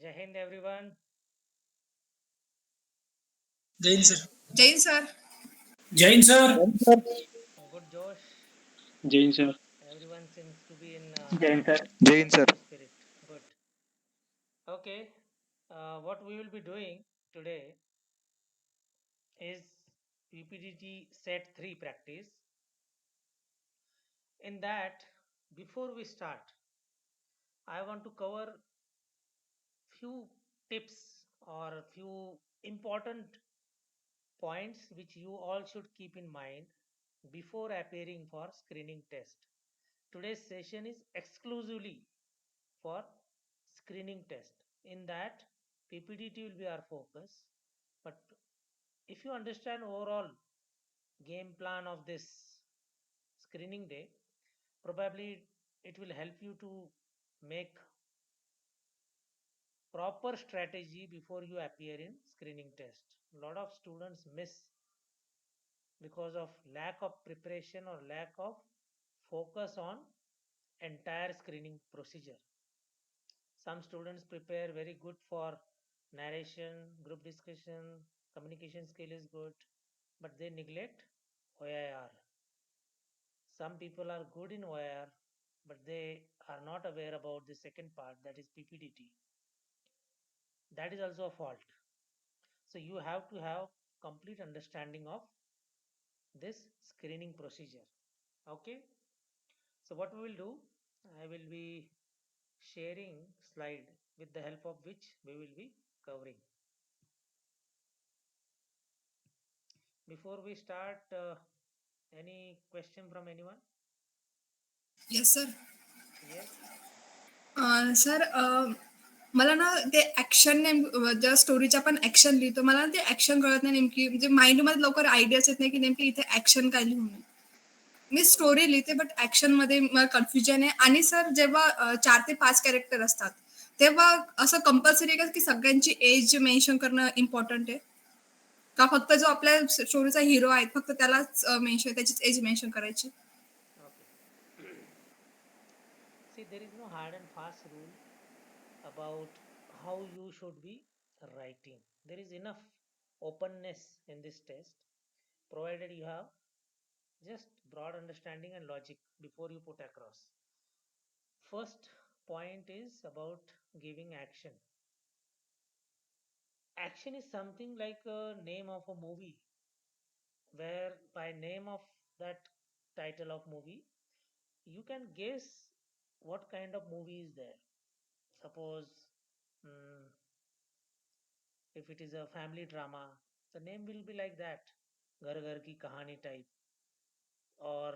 Jai Hind, everyone. Jain sir. Jain sir. Jain sir. Good Josh. Jain sir. Everyone seems to be in Jain sir. Jain sir. positive spirit. Good. Okay. What we will be doing today is PPDT set 3 practice. In that, before we start, I want to cover few tips or few important points which you all should keep in mind before appearing for screening test. Today's session is exclusively for screening test. In that, PPDT will be our focus. But if you understand overall game plan of this screening day, probably it will help you to make proper strategy before you appear in screening test. A lot of students miss because of lack of preparation or lack of focus on entire screening procedure. Some students prepare very good for narration, group discussion, communication skill is good, but they neglect OIR. Some people are good in OIR, but they are not aware about the second part, that is PPDT. That is also a fault. So you have to have complete understanding of this screening procedure. Okay. So what we will do, I will be sharing slide with the help of which we will be covering. Before we start, any question from anyone? Yes sir. Yes. Sir मला ना ते action ज्या स्टोरीच्या आपण action लिहितो मला ना ते action कळत नाही नेमकी म्हणजे माइंडमध्ये लवकर आयडियाच येत नाही की नेमकी इथे ऍक्शन काय लिहू नये. मी Okay. स्टोरी लिहिते बट ऍक्शन मध्ये मला कन्फ्युजन आहे आणि सर जेव्हा 4 ते 5 कॅरेक्टर असतात तेव्हा असं कंपल्सरी आहे का की सगळ्यांची एज मेन्शन करणं इम्पॉर्टंट आहे का फक्त जो आपल्या स्टोरीचा हिरो आहे फक्त त्यालाच मेन्शन त्याचीच एज मेन्शन करायची. Okay. See, there is no hard and fast rule about how you should be writing. There is enough openness in this test, provided you have just broad understanding and logic before you put across. First point is about giving action. Action is something like a name of a movie, where by name of that title of movie, you can guess what kind of movie is there. Suppose mm, if it is a family drama, the name will be like that, Ghar Ghar Ki Kahani type. Or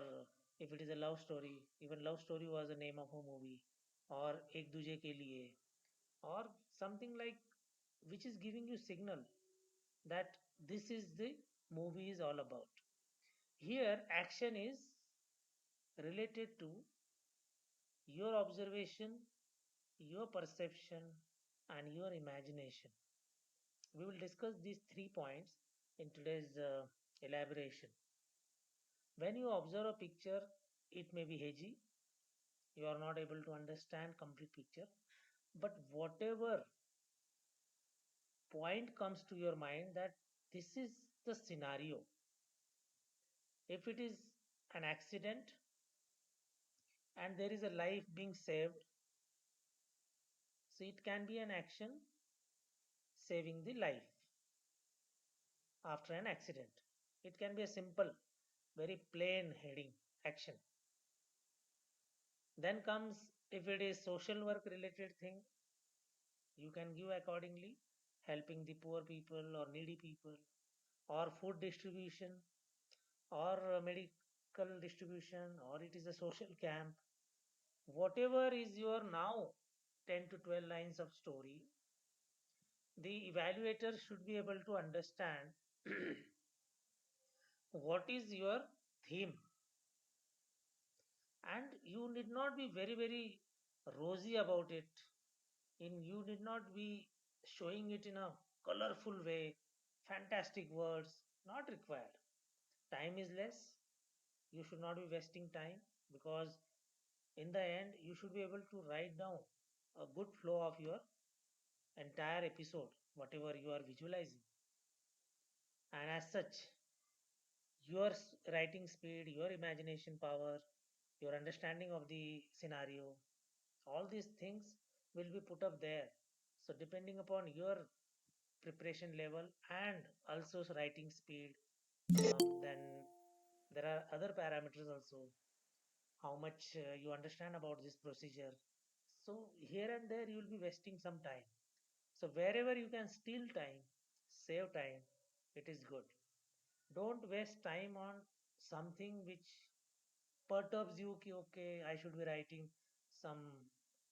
if it is a love story, even love story was the name of a movie. Or Ek Duje Ke Liye. Or something like which is giving you signal that this is the movie is all about. Here, action is related to your observation, your perception, and your imagination. We will discuss these 3 points in today's elaboration. When you observe a picture, it may be hazy, you are not able to understand complete picture, but whatever point comes to your mind that this is the scenario. If it is an accident and there is a life being saved, so it can be an action saving the life after an accident. It can be a simple, very plain heading action. Then comes if it is social work related thing, you can give accordingly, helping the poor people or needy people, or food distribution, or medical distribution, or it is a social camp. Whatever is your now 10 to 12 lines of story, the evaluator should be able to understand what is your theme, and you need not be very rosy about it. In you need not be showing it in a colorful way, fantastic words, not required. Time is less, you should not be wasting time, because in the end you should be able to write down a good flow of your entire episode, whatever you are visualizing. And as such, your writing speed, your imagination power, your understanding of the scenario, all these things will be put up there. So, depending upon your preparation level and also writing speed, then there are other parameters also, how much you understand about this procedure. So, here and there, you will be wasting some time. So, wherever you can steal time, save time, it is good. Don't waste time on something which perturbs you ki okay, I should be writing some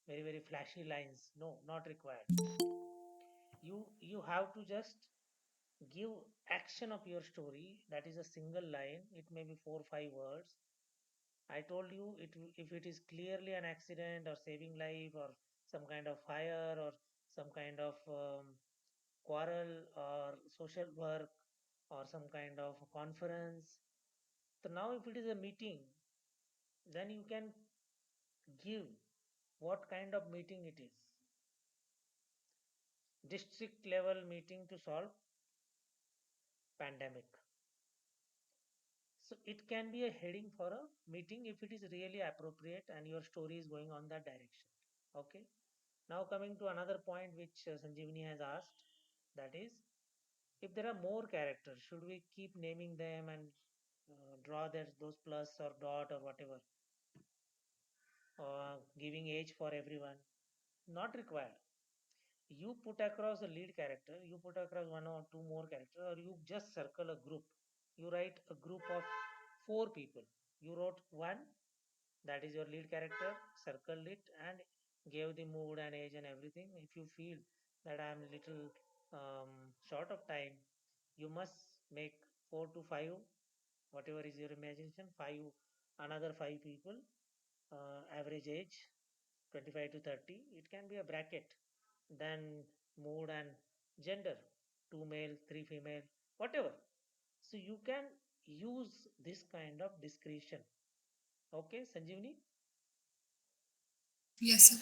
very flashy lines. No, not required. You have to just give action of your story. That is a single line. It may be 4 or 5 words. I told you if it is clearly an accident or saving life or some kind of fire or some kind of quarrel or social work or some kind of conference. So now if it is a meeting, then you can give what kind of meeting it is. District level meeting to solve pandemic. So it can be a heading for a meeting if it is really appropriate and your story is going on that direction. Okay. Now coming to another point which Sanjeevani has asked, that is, if there are more characters, should we keep naming them and draw those plus or dot or whatever, giving age for everyone? Not required. You put across the lead character, you put across one or two more characters, or you just circle a group. You write a group of 4 people. You wrote one, that is your lead character, circled it, and gave the mood and age and everything. If you feel that I am little short of time, you must make 4 to 5, whatever is your imagination, 5, another 5 people, average age 25 to 30. It can be a bracket. Then mood and gender, 2 male, 3 female, whatever. So you can use this kind of discretion. Okay, Sanjeevani? Yes, sir.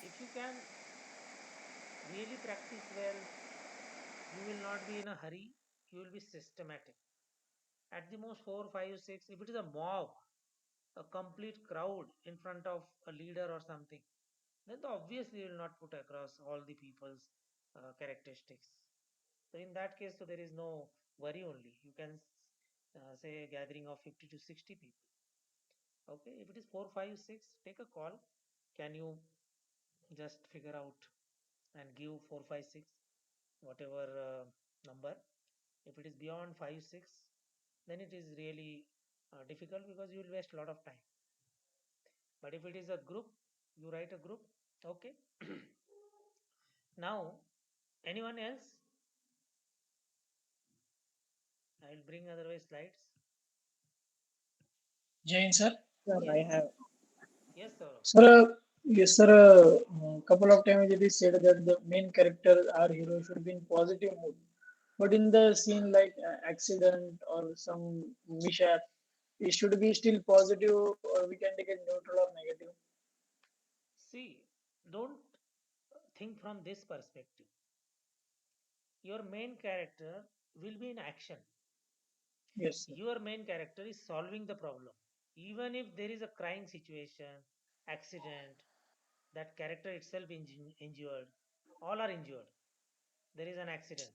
If you can really practice well, you will not be in a hurry, you will be systematic. At the most 4, 5, 6, if it is a mob, a complete crowd in front of a leader or something, then obviously you will not put across all the people's characteristics. So in that case, so there is no worry only. You can say a gathering of 50 to 60 people. Okay, if it is 4, 5, 6, take a call. Can you just figure out and give 4, 5, 6, whatever number? If it is beyond 5, 6, then it is really difficult because you will waste a lot of time. But if it is a group, you write a group. Okay. Now, anyone else? I will bring otherwise slides. Jain sir. Sir, I Yes. have. Yes, sir. Sir, yes, sir. Couple of times it is said that the main character or hero should be in positive mood. But in the scene like accident or some mishap, it should be still positive, or we can take it neutral or negative. See, don't think from this perspective. Your main character will be in action. Yes, sir. Your main character is solving the problem. Even if there is a crying situation, accident, that character itself injured, all are injured. There is an accident.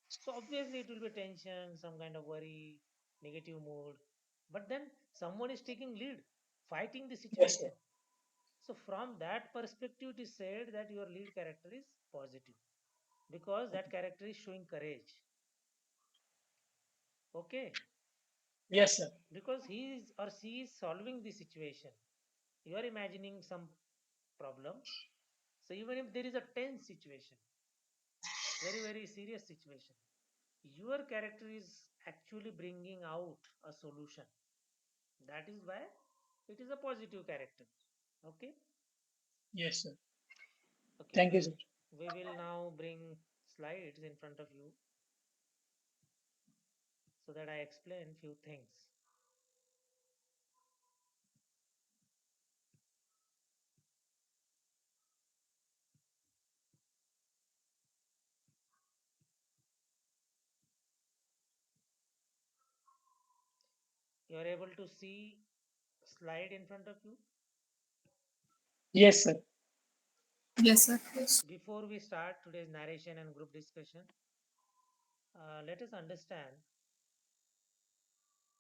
So obviously it will be tension, some kind of worry, negative mood. But then someone is taking lead, fighting the Yes, sir. situation. So from that perspective, it is said that your lead character is positive because that character is showing courage. Okay, Yes, sir. because he is or she is solving the situation. You are imagining some problem. So even if there is a tense situation, very serious situation, your character is actually bringing out a solution. That is why it is a positive character. Okay. Yes, sir. Okay, Thank you, sir. we will now bring slides in front of you so that I explain few things. You are able to see slide in front of you? Yes, sir. Yes, sir. Yes. Before we start today's narration and group discussion, let us understand,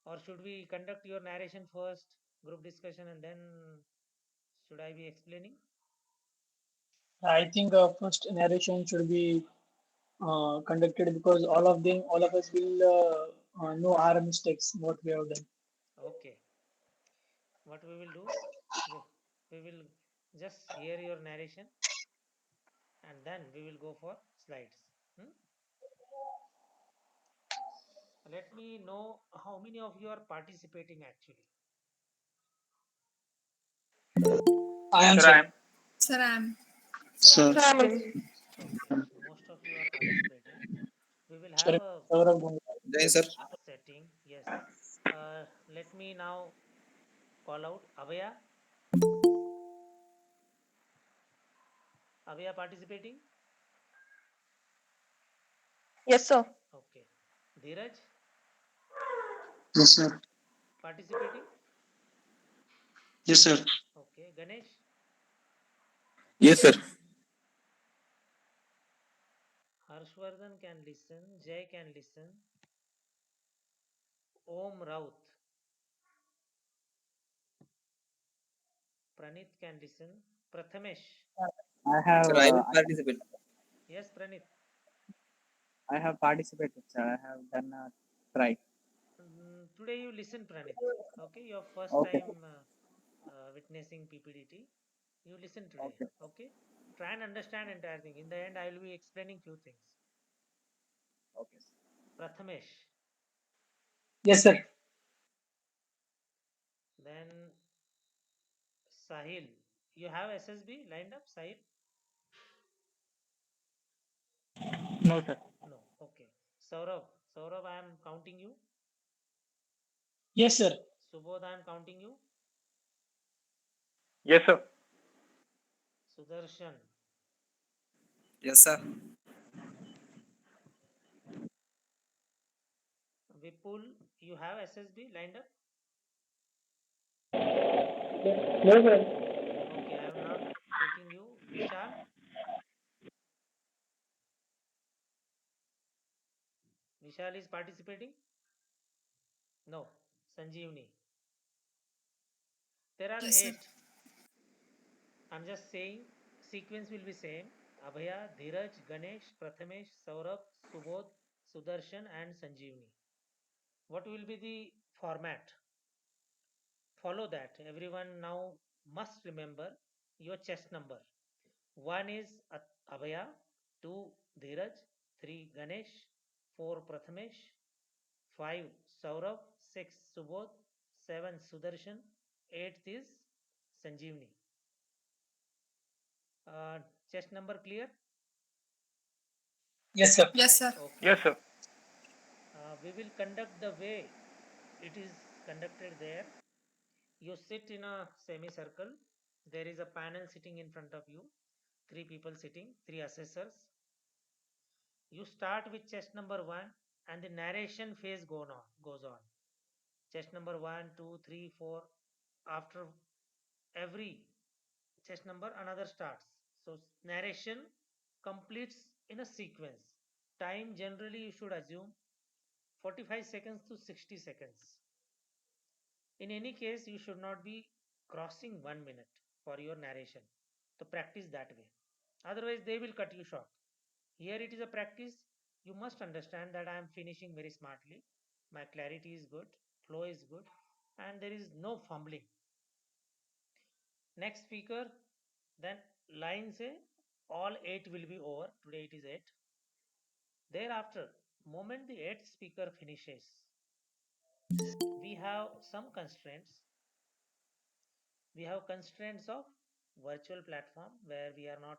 or should we conduct your narration first, group discussion, and then should I be explaining? I think first narration should be conducted because all of us will know our mistakes, what we have done. Okay. What we will do, we, we will just hear your narration and then we will go for slides. Hmm? Let me know how many of you are participating actually. I am, sir. Sir, I'm. Sir. Okay, most of you are participating. We will have Sir. a Saurabh. Jai sir. setting. Yes. Let me now call out Abhaya. Abhaya participating? Yes, sir. Okay. Dheeraj Yes, sir. participating? Yes, sir. Okay. Ganesh? Yes sir. Harshvardhan can listen. Jay can listen. Om Raut. Pranit can listen. Prathamesh. I have Sir, I will participate. Yes, Pranit. I have participated, sir. I have done a try. Today you listen, Pranit. Okay, your first Okay, sir. time witnessing PPDT. You listen today. Okay, Okay, try and understand entire thing. In the end, I will be explaining few things. okay, sir. Prathamesh. Yes, sir. Then Sahil. You have SSB lined up, Sahil? No, sir. No. Okay. Saurabh. Saurabh, I am counting you. Yes, sir. Subodh, I am counting you. Yes, sir. Sudarshan. Yes sir. Vipul, you have SSB lined up? No, sir. Okay, I am not taking you. Vishal? Vishal is participating? No. Sanjeevni. There are Yes, sir. 8. I'm just saying sequence will be same. Abhaya, Dheeraj, Ganesh, Prathamesh, Saurabh, Subodh, Sudarshan and Sanjeevni. What will be the format? Follow that. Everyone now must remember your chest number. 1 is Abhaya, 2 Dheeraj, 3 Ganesh, 4 Prathamesh, 5 Saurabh, 6 Subodh, 7 Sudarshan, 8th is Sanjeevni. Uh, chest number clear? Yes, sir. Yes, sir. Okay. Yes, sir. We will conduct the way it is conducted there. You sit in a semicircle. There is a panel sitting in front of you. 3 people sitting, 3 assessors. You start with chest number 1 and the narration phase goes on. Chest number 1, 2, 3, 4. After every chest number, another starts. So narration completes in a sequence. Time generally you should assume 45 seconds to 60 seconds. In any case, you should not be crossing 1 minute for your narration. To practice that way. Otherwise, they will cut you short. Here it is a practice. You must understand that I am finishing very smartly. My clarity is good, flow is good, and there is no fumbling. Next speaker, then line say all 8 will be over. Today it is 8. Thereafter, moment the 8th speaker finishes, we have some constraints. We have constraints of virtual platform where we are not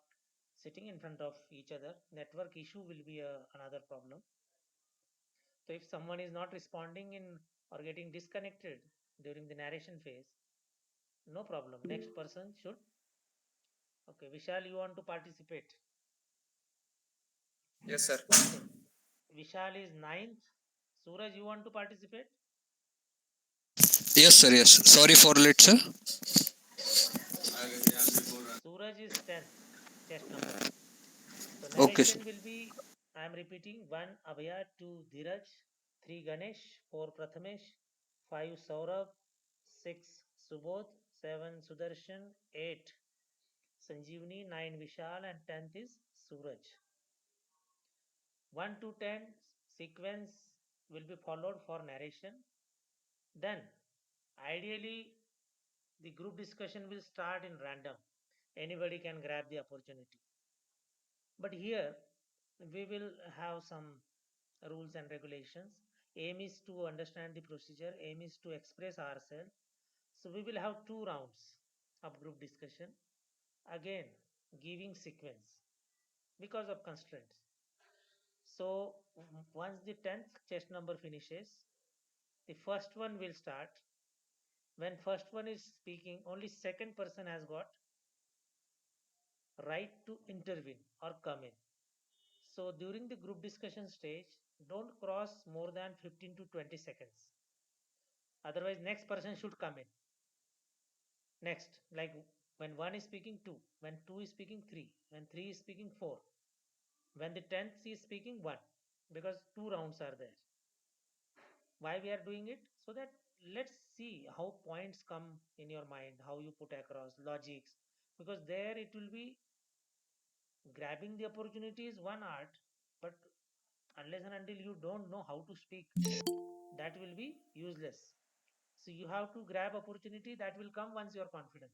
sitting in front of each other. Network issue will be another problem. So if someone is not responding in or getting disconnected during the narration phase, no problem. Next person should. Okay, Vishal, you want to participate? Yes sir. Okay, Vishal is ninth. Suraj, you want to participate? Yes, sir. Yes. Sorry for late, sir. Suraj is 10th chest number. So Okay, sir. narration will be, I am repeating, 1 Abhaya, 2 Dhiraj, 3 Ganesh, 4 Prathamesh, 5 Saurabh, 6 Subodh, 7 Sudarshan, 8 Sanjeevani, 9 Vishal, and 10th is Suraj. 1 to 10 sequence will be followed for narration. Then, ideally, the group discussion will start in random. Anybody can grab the opportunity. But here, we will have some rules and regulations. Aim is to understand the procedure, aim is to express ourselves. So, we will have 2 rounds of group discussion. Again, giving sequence because of constraints. So, once the 10th chest number finishes, the first one will start. When first one is speaking, only second person has got right to intervene or come in. So during the group discussion stage, don't cross more than 15 to 20 seconds. Otherwise, next person should come in. Next, like when one is speaking, two. When two is speaking, three. When three is speaking, four. When the 10th is speaking, one. Because 2 rounds are there. Why we are doing it? So that let's see how points come in your mind, how you put across logics. Because there it will be grabbing the opportunity is one art, but unless and until you don't know how to speak, that will be useless. So you have to grab opportunity that will come once you are confident.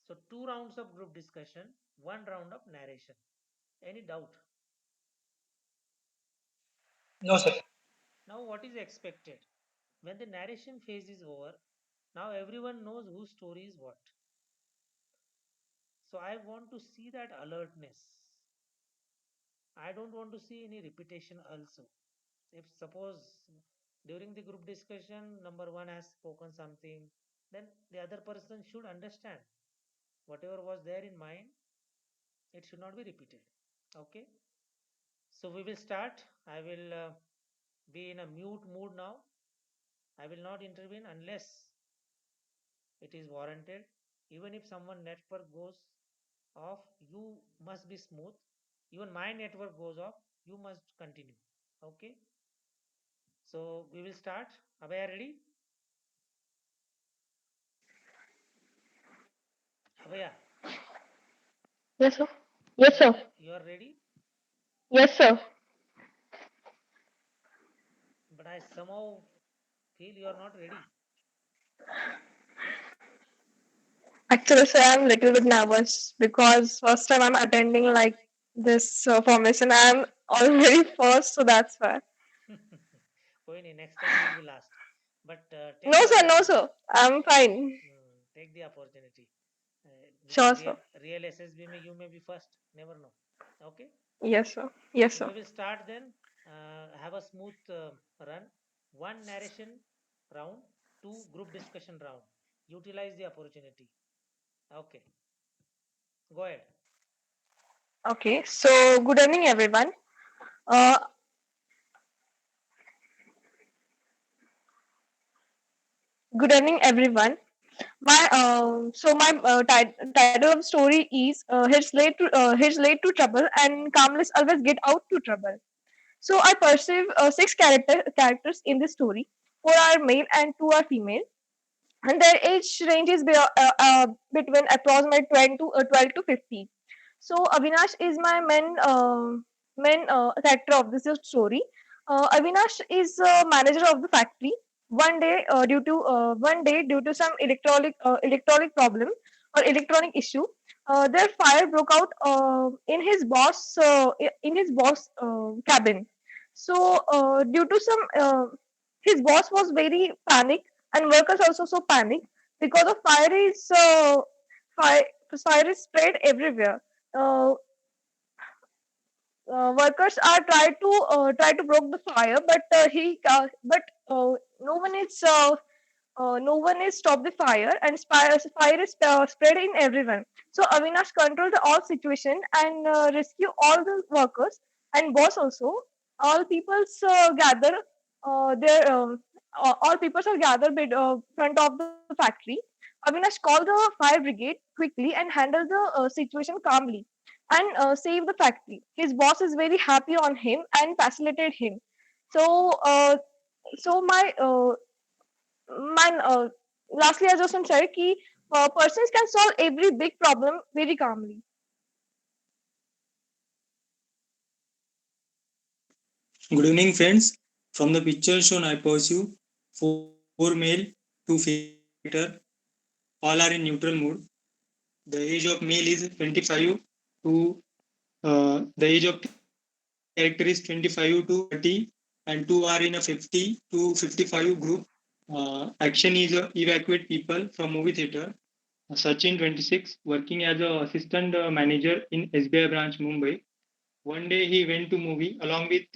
So 2 rounds of group discussion, 1 round of narration. Any doubt? No, sir. Now what is expected? When the narration phase is over, now everyone knows whose story is what. So I want to see that alertness. I don't want to see any repetition also. If suppose during the group discussion number one has spoken something, then the other person should understand whatever was there in mind, it should not be repeated. Okay, so we will start. I will be in a mute mood now. I will not intervene unless it is warranted. Even if someone network goes off, you must be smooth. Even my network goes off, you must continue. Okay, so we will start. Abhay, ready? Abhaya, Yes, sir. Yes, you are sir. you are ready, Yes, sir. but I somehow feel you are not ready. Actually, sir, I'm a little bit nervous because first time I'm attending like this formation. I'm already first, so that's why. कोई नहीं, next time you will be last, but take No, the sir. No, opportunity. sir. I'm fine. Take the opportunity, because Sure, sir. real SSB में you may be first, never know. Okay, Yes, sir. Yes, so sir. we will start then. Have a smooth run. One narration round, two group discussion round. Utilize the opportunity. Okay, go ahead. Okay. So, good evening, everyone. Uh, Good evening, everyone. My title of story is He's late to trouble and calmness always get out to trouble. So I perceive six characters in this story. Four are male and two are female, and their age range is between approximately 12 to 50. So Avinash is my main character of this story. Avinash is manager of the factory. One day due to some electronic problem or electronic issue, their fire broke out in his boss cabin. So due to some his boss was very panic and workers also so panic because of fire fire is spread everywhere. Uh, Workers are try to broke the fire, but no one is stopped the fire, and fire is spread in everyone. So Avinash controlled the all situation and rescue all the workers and boss also. All peoples gather there. all people are gathered front of the factory. Avinash called the fire brigade quickly and handled the situation calmly and saved the factory. His boss is very happy on him and facilitated him. So, so my lastly, I just want to say that persons can solve every big problem very calmly. Good evening, friends. From the picture shown, I pursue four male, two female character. All are in neutral mood. The age of male is 25 to the age of character is 25 to 30, and two are in a 50 to 55 group. Action is evacuate people from movie theater. Sachin, 26, working as a assistant manager in SBI branch Mumbai. One day he went to movie along with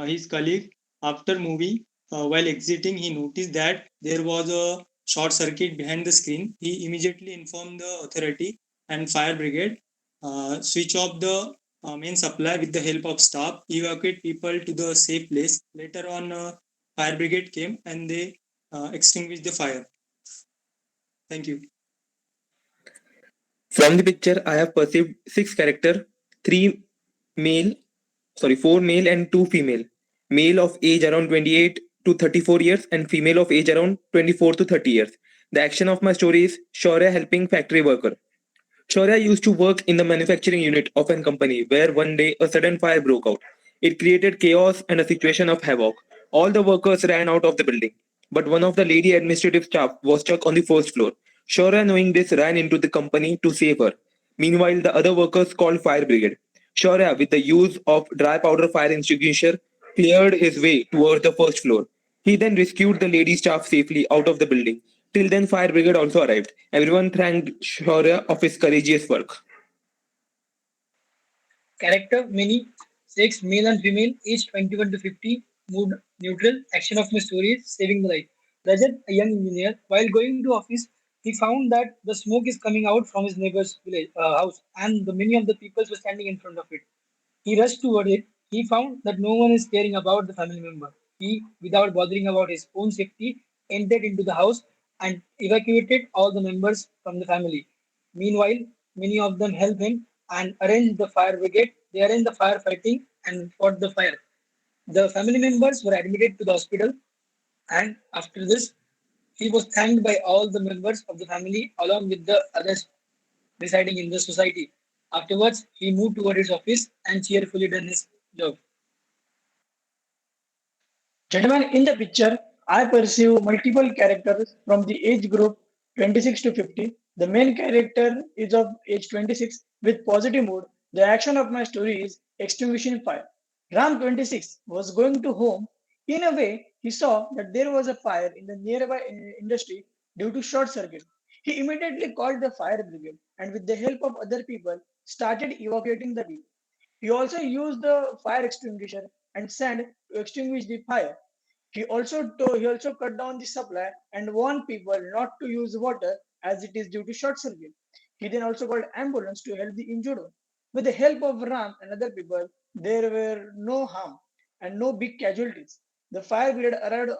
his colleague. After movie, while exiting, he noticed that there was a short circuit behind the screen. He immediately informed the authority and fire brigade. Switch off the main supply with the help of staff. Evacuate people to the safe place. Later on, fire brigade came and they extinguished the fire. Thank you. From the picture, I have perceived six characters, three male, four male and two female. Male of age around 28 to 34 years and female of age around 24 to 30 years. The action of my story is Shaurya helping factory worker. Shaurya used to work in the manufacturing unit of an company where one day a sudden fire broke out. It created chaos and a situation of havoc. All the workers ran out of the building, but one of the lady administrative staff was stuck on the first floor. Shaurya, knowing this, ran into the company to save her. Meanwhile, the other workers called fire brigade. Shaurya, with the use of dry powder fire extinguisher, cleared his way towards the first floor. He then rescued the lady staff safely out of the building. Till then, fire brigade also arrived. Everyone thanked Shaurya of his courageous work. Character many, six male and female, age 21 to 50, mood neutral. Action of my story is saving the life. Rajat, a young engineer, while going to office, he found that the smoke is coming out from his neighbor's house, and many of the people were standing in front of it. He rushed toward it. He found that no one is caring about the family member. He, without bothering about his own safety, entered into the house and evacuated all the members from the family. Meanwhile, many of them helped him and arranged the fire brigade. They arranged the firefighting and fought the fire. The family members were admitted to the hospital, and after this, he was thanked by all the members of the family along with the others residing in the society. Afterwards, he moved toward his office and cheerfully done his job. Gentlemen, in the picture, I perceive multiple characters from the age group 26 to 50. The main character is of age 26 with positive mood. The action of my story is extinguishing fire. Ram 26 was going to home. In a way, he saw that there was a fire in the nearby industry due to short circuit. He immediately called the fire brigade and with the help of other people started evacuating the people. He also used the fire extinguisher and sand to extinguish the fire. He also cut down the supply and warned people not to use water as it is due to short circuit. He then also called ambulance to help the injured one. With the help of Ram and other people, there were no harm and no big casualties. The fire brigade arrived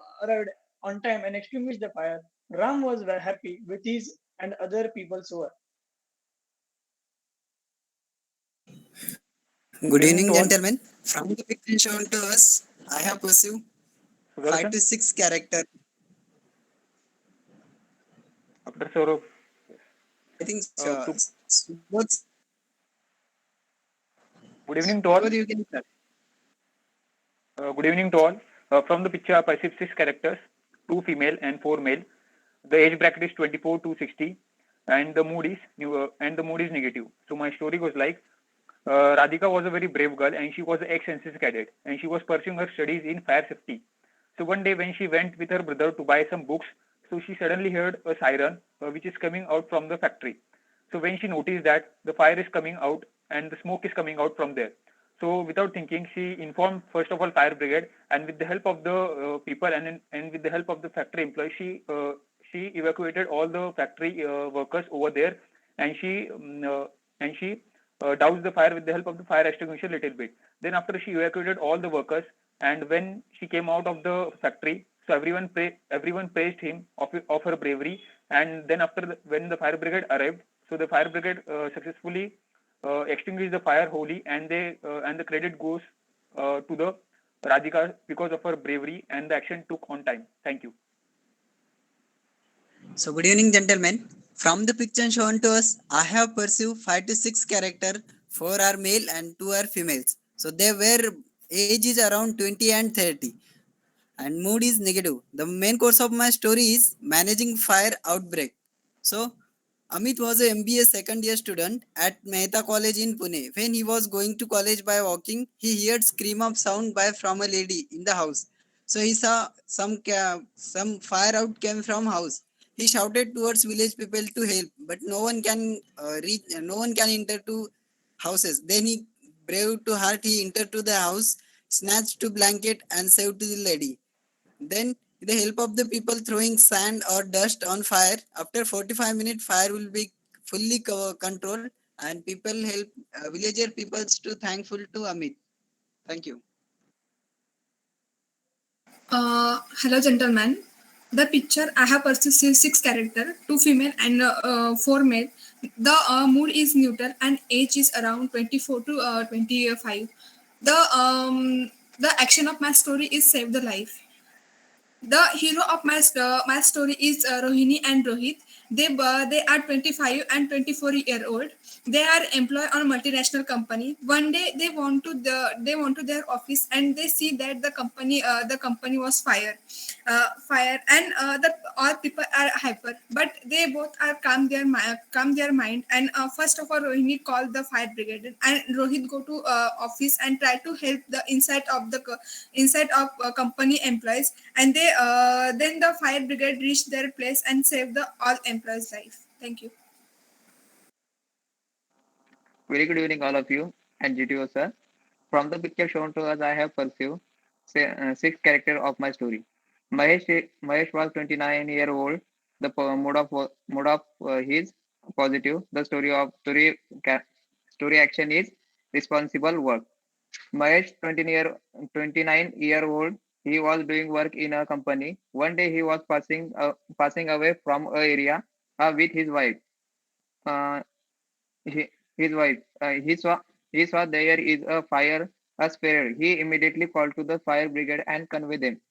on time and extinguished the fire. Ram was very happy with his and other people's work. Good evening, gentlemen. From the picture shown to us, I have pursued 5 to 6 characters. After Saurabh, I think to, both. good evening to all. Both you can start. Good evening to all. From the picture, I perceive 6 characters, 2 female and 4 male. The age bracket is 24 to 60, and the mood is negative. So my story goes like: Radhika was a very brave girl, and she was an ex-NCC cadet, and she was pursuing her studies in fire safety. So one day, when she went with her brother to buy some books, so she suddenly heard a siren, which is coming out from the factory. So when she noticed that the fire is coming out and the smoke is coming out from there, so without thinking, she informed first of all fire brigade, and with the help of the people and with the help of the factory employees, she evacuated all the factory workers over there, and she doused the fire with the help of the fire extinguisher little bit. Then after she evacuated all the workers, And when she came out of the factory, so everyone praised him of her bravery. And then when the fire brigade arrived, so the fire brigade successfully extinguished the fire wholly, and the credit goes to the Radhika because of her bravery and the action took on time. Thank you. So, good evening, gentlemen. From the picture shown to us, I have pursued 5 to 6 characters. 4 are male and 2 are females. So, their age is around 20 and 30, and mood is negative. The main course of my story is managing fire outbreak. So, Amit was a MBA second year student at Mehta College in Pune. When he was going to college by walking, he heard scream of sound by from a lady in the house. So he saw some fire out came from house. He shouted towards village people to help, but no one can reach. No one can enter to houses. Then he brave to heart. He entered to the house, snatched to blanket, and saved the lady. Then, with the help of the people throwing sand or dust on fire, after 45 minutes, fire will be fully controlled, and people help villager peoples to thankful to Amit. Thank you. Hello, gentlemen. The picture I have pursued six character, 2 female and 4 male. The mood is neutral and age is around 24 to 25. The um, the action of my story is save the life. The hero of my story is Rohini and Rohit. They are 25 and 24-year old. They are employed on a multinational company. One day they want to their office and they see that the company was fire and the all people are hyper, but they both are calm their mind. And first of all, Rohini called the fire brigade and Rohit go to office and try to help the inside of company employees, and they then the fire brigade reached their place and saved the all employees life. Thank you. Very good evening, all of you, and GTO sir. From the picture shown to us, I have pursued six characters of my story. Mahesh was 29-year-old. The mode of his positive. The story action is responsible work. Mahesh, 29-year-old, he was doing work in a company. One day he was passing away from a area with his wife. Uh, he, his wife. He saw there is a fire, a sparrow. He immediately called to the fire brigade and conveyed them.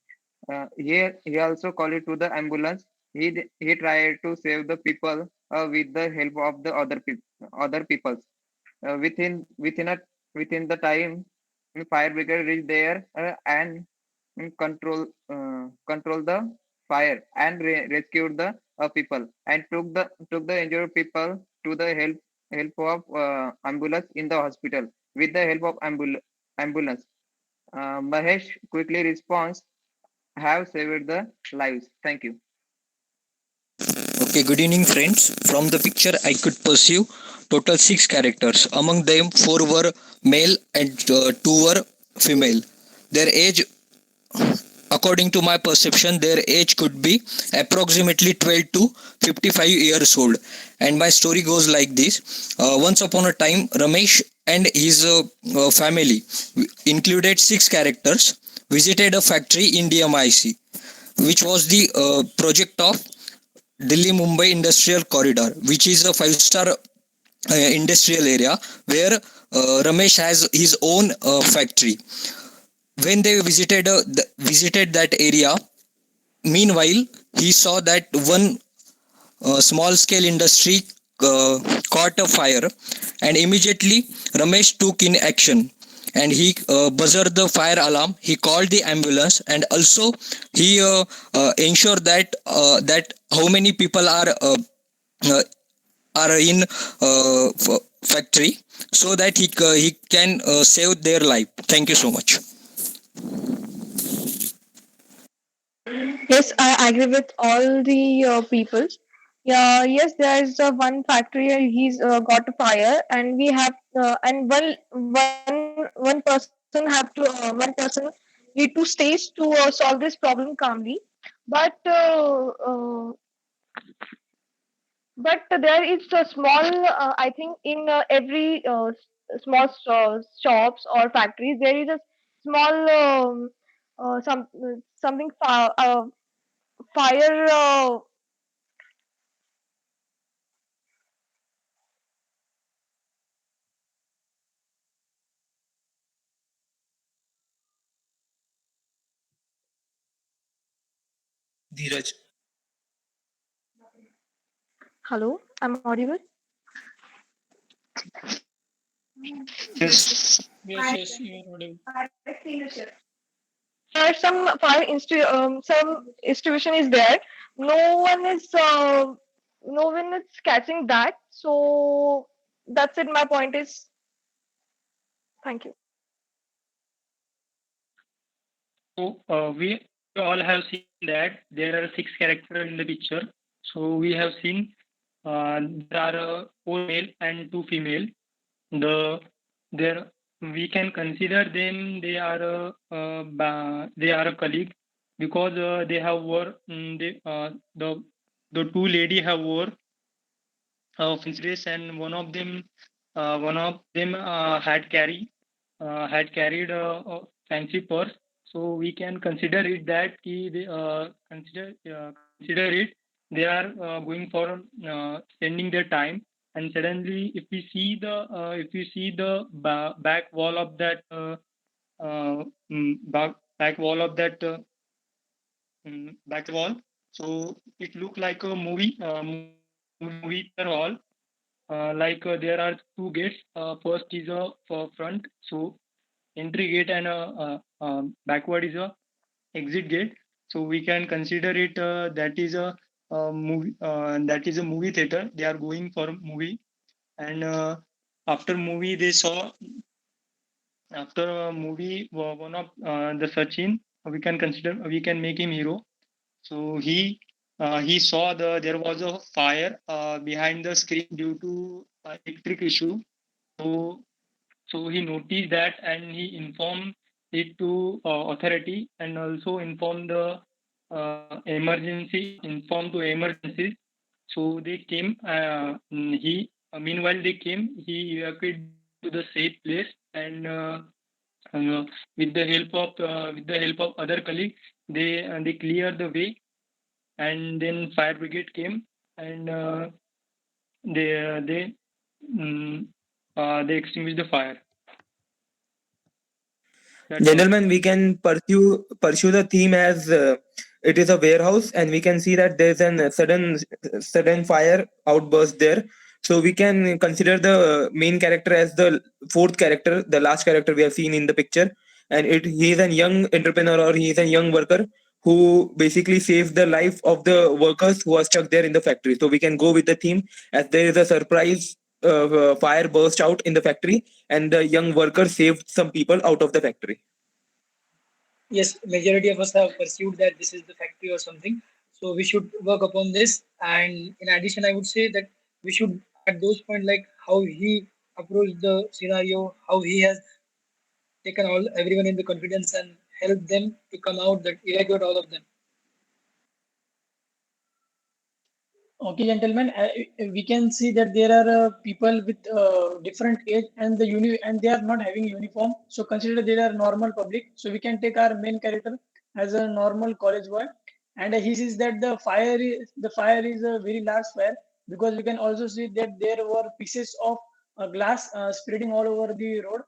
He also called it to the ambulance. He tried to save the people with the help of the other people. Within the time, fire brigade reached there and control the fire and rescued the people and took the injured people to the help of ambulance in the hospital. With the help of ambulance, Mahesh quickly responds, have saved the lives. Thank you. Okay, good evening, friends. From the picture, I could pursue total six characters. Among them, four were male and two were female. Their age, according to my perception, their age could be approximately 12 to 55 years old. And my story goes like this. Once upon a time, Ramesh and his family, included six characters, visited a factory in DMIC, which was the project of Delhi Mumbai Industrial Corridor, which is a five-star industrial area where Ramesh has his own factory. When they visited that area, meanwhile he saw that one small scale industry caught a fire, and immediately Ramesh took in action and he buzzed the fire alarm. He called the ambulance, and also he ensured that how many people uh, are in factory, so that he can save their life. Thank you so much. Yes, I agree with all the people. Yeah, yes, there is one factory. He's got a fire, and we have and one person have to one person need to stay to solve this problem calmly. But but there is a small, I think, in every small shops or factories, there is a small something fire Dheeraj. hello, I'm audible. Yes, yes, you are audible. There are some some distribution is there. No one is no one is catching that. So that's it. My point is thank you. So we all have seen that there are six characters in the picture. So we have seen there are four male and two female. The there we can consider them they are a colleague because they have wore the two lady have wore French dress, and one of them had carried a fancy purse. So we can consider it that consider it they are going for spending their time. And suddenly, if we see the back wall of that back wall of that back wall, so it looked like a movie theater hall. There are two gates. First is a front, so entry gate, and backward is a exit gate. So we can consider it that is a movie theater. They are going for a movie, and after movie they saw after a movie one of the Sachin, we can make him hero. So he saw there was a fire behind the screen due to electric issue. So he noticed that, and he informed it to authority, and also informed the informed to emergencies. So they came. He Meanwhile they came. He evacuated to the safe place, and with the help of other colleagues, they cleared the way, and then fire brigade came, and they mm, they extinguished the fire. That's all. Gentlemen, we can pursue the theme as it is a warehouse, and we can see that there's a sudden fire outburst there. So we can consider the main character as the fourth character, the last character we have seen in the picture, and he is a young entrepreneur, or he is a young worker who basically saves the life of the workers who are stuck there in the factory. So we can go with the theme as there is a surprise fire burst out in the factory, and the young worker saved some people out of the factory. Yes, majority of us have pursued that this is the factory or something. So we should work upon this. And in addition, I would say that we should at those points like how he approached the scenario, how he has taken all everyone in the confidence and helped them to come out that evacuate all of them. Okay, gentlemen, we can see that there are people with different age and and they are not having uniform. So consider they are normal public. So we can take our main character as a normal college boy, and he sees that the fire is a very large fire, because we can also see that there were pieces of glass spreading all over the road.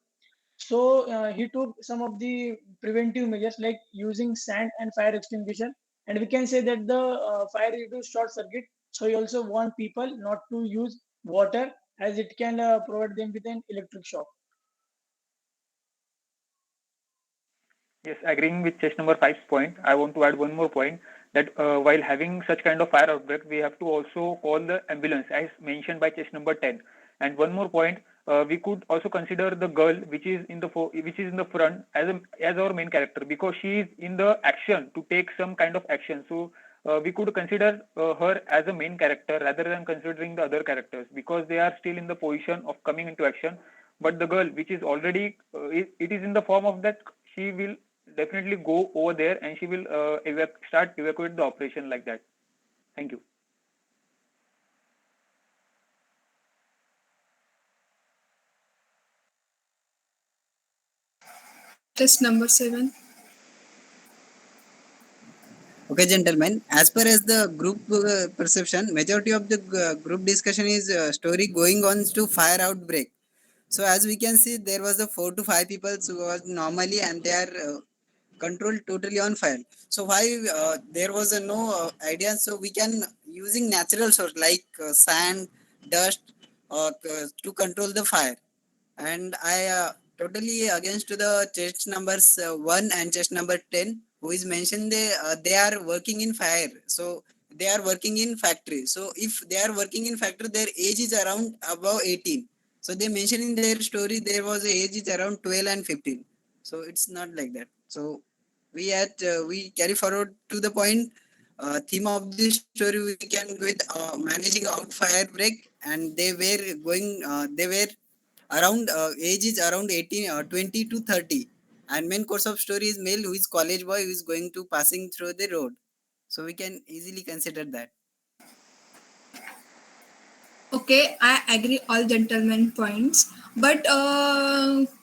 So he took some of the preventive measures like using sand and fire extinguisher, and we can say that the fire is to short circuit. So he also warned people not to use water as it can provide them with an electric shock. Yes, agreeing with chess number five's point, I want to add one more point that while having such kind of fire outbreak, we have to also call the ambulance as mentioned by chess number 10. And one more point, we could also consider the girl which is in which is in the front as our main character, because she is in the action to take some kind of action. So we could consider her as a main character rather than considering the other characters, because they are still in the position of coming into action. But the girl which is already it is in the form of that she will definitely go over there, and she will start evacuate the operation like that. Thank you. Test number 7. Okay, gentlemen. As per as the group perception, majority of the group discussion is story going on to fire outbreak. So as we can see, there was the 4 to 5 people who was normally and they are controlled totally on fire. So why there was a no idea? So we can using natural source like sand, dust, to control the fire. And I totally against to the chest numbers 1 and chest number 10 who is mentioned they are working in fire, so they are working in factory. So if they are working in factory, their age is around above 18. So they mentioned in their story there was a age is around 12 and 15. So it's not like that. So we carry forward to the point theme of this story. We can go with managing out fire break, and they were around age is around 18 20 to 30, and main course of story is male who is college boy who is going to passing through the road. So we can easily consider that. Okay, I agree all gentlemen points, but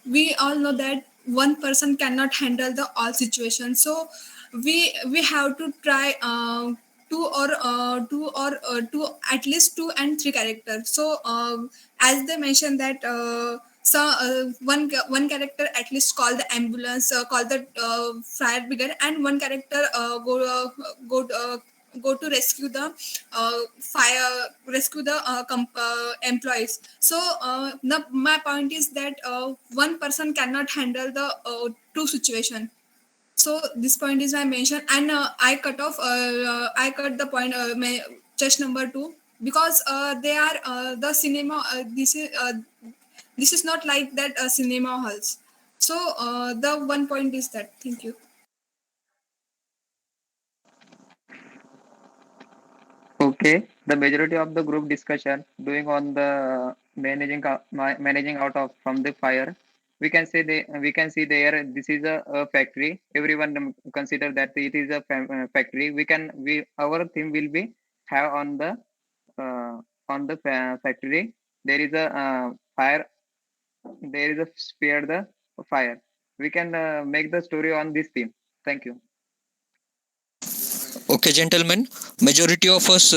we all know that one person cannot handle the all situations. So we have to try two at least 2 and 3 characters. So as they mentioned that one character at least call the ambulance, call the fire brigade, and one character go go to rescue the rescue the employees. So my point is that one person cannot handle the two situation. So this point is my mention, and I cut the point chest number 2, because they are the cinema, this is not like that cinema halls. So the one point is that. Thank you. Okay, the majority of the group discussion doing on the managing out of from the fire. We can see there this is a factory. Everyone consider that it is a factory. We our theme will be have uh, on the factory. There is a fire. There is a spare the fire. We can make the story on this theme. Thank you. Okay, gentlemen, majority of us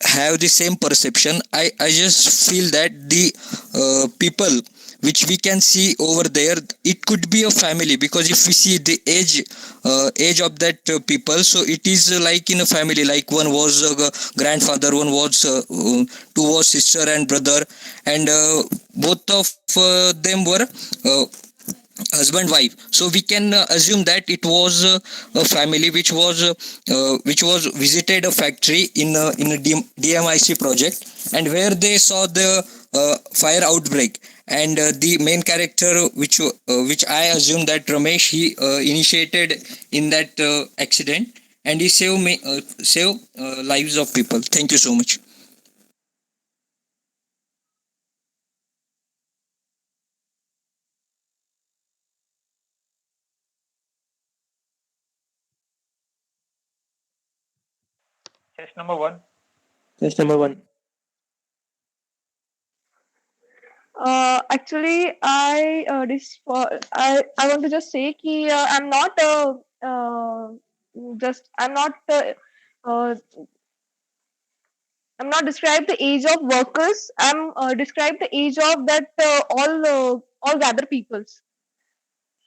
have the same perception. I just feel that the people which we can see over there, it could be a family, because if we see the age of that people, so it is like in a family, like one was grandfather, one was two was sister and brother, and both of them were husband wife. So we can assume that it was a family which was visited a factory in a DMIC project, and where they saw the fire outbreak, and the main character which I assume that Ramesh, he initiated in that accident, and he save lives of people. Thank you so much. Chest number 1. Test number 1. Actually, I want to just say कि just uh, I'm not describe the age of workers. I'm describe the age of that all gather peoples.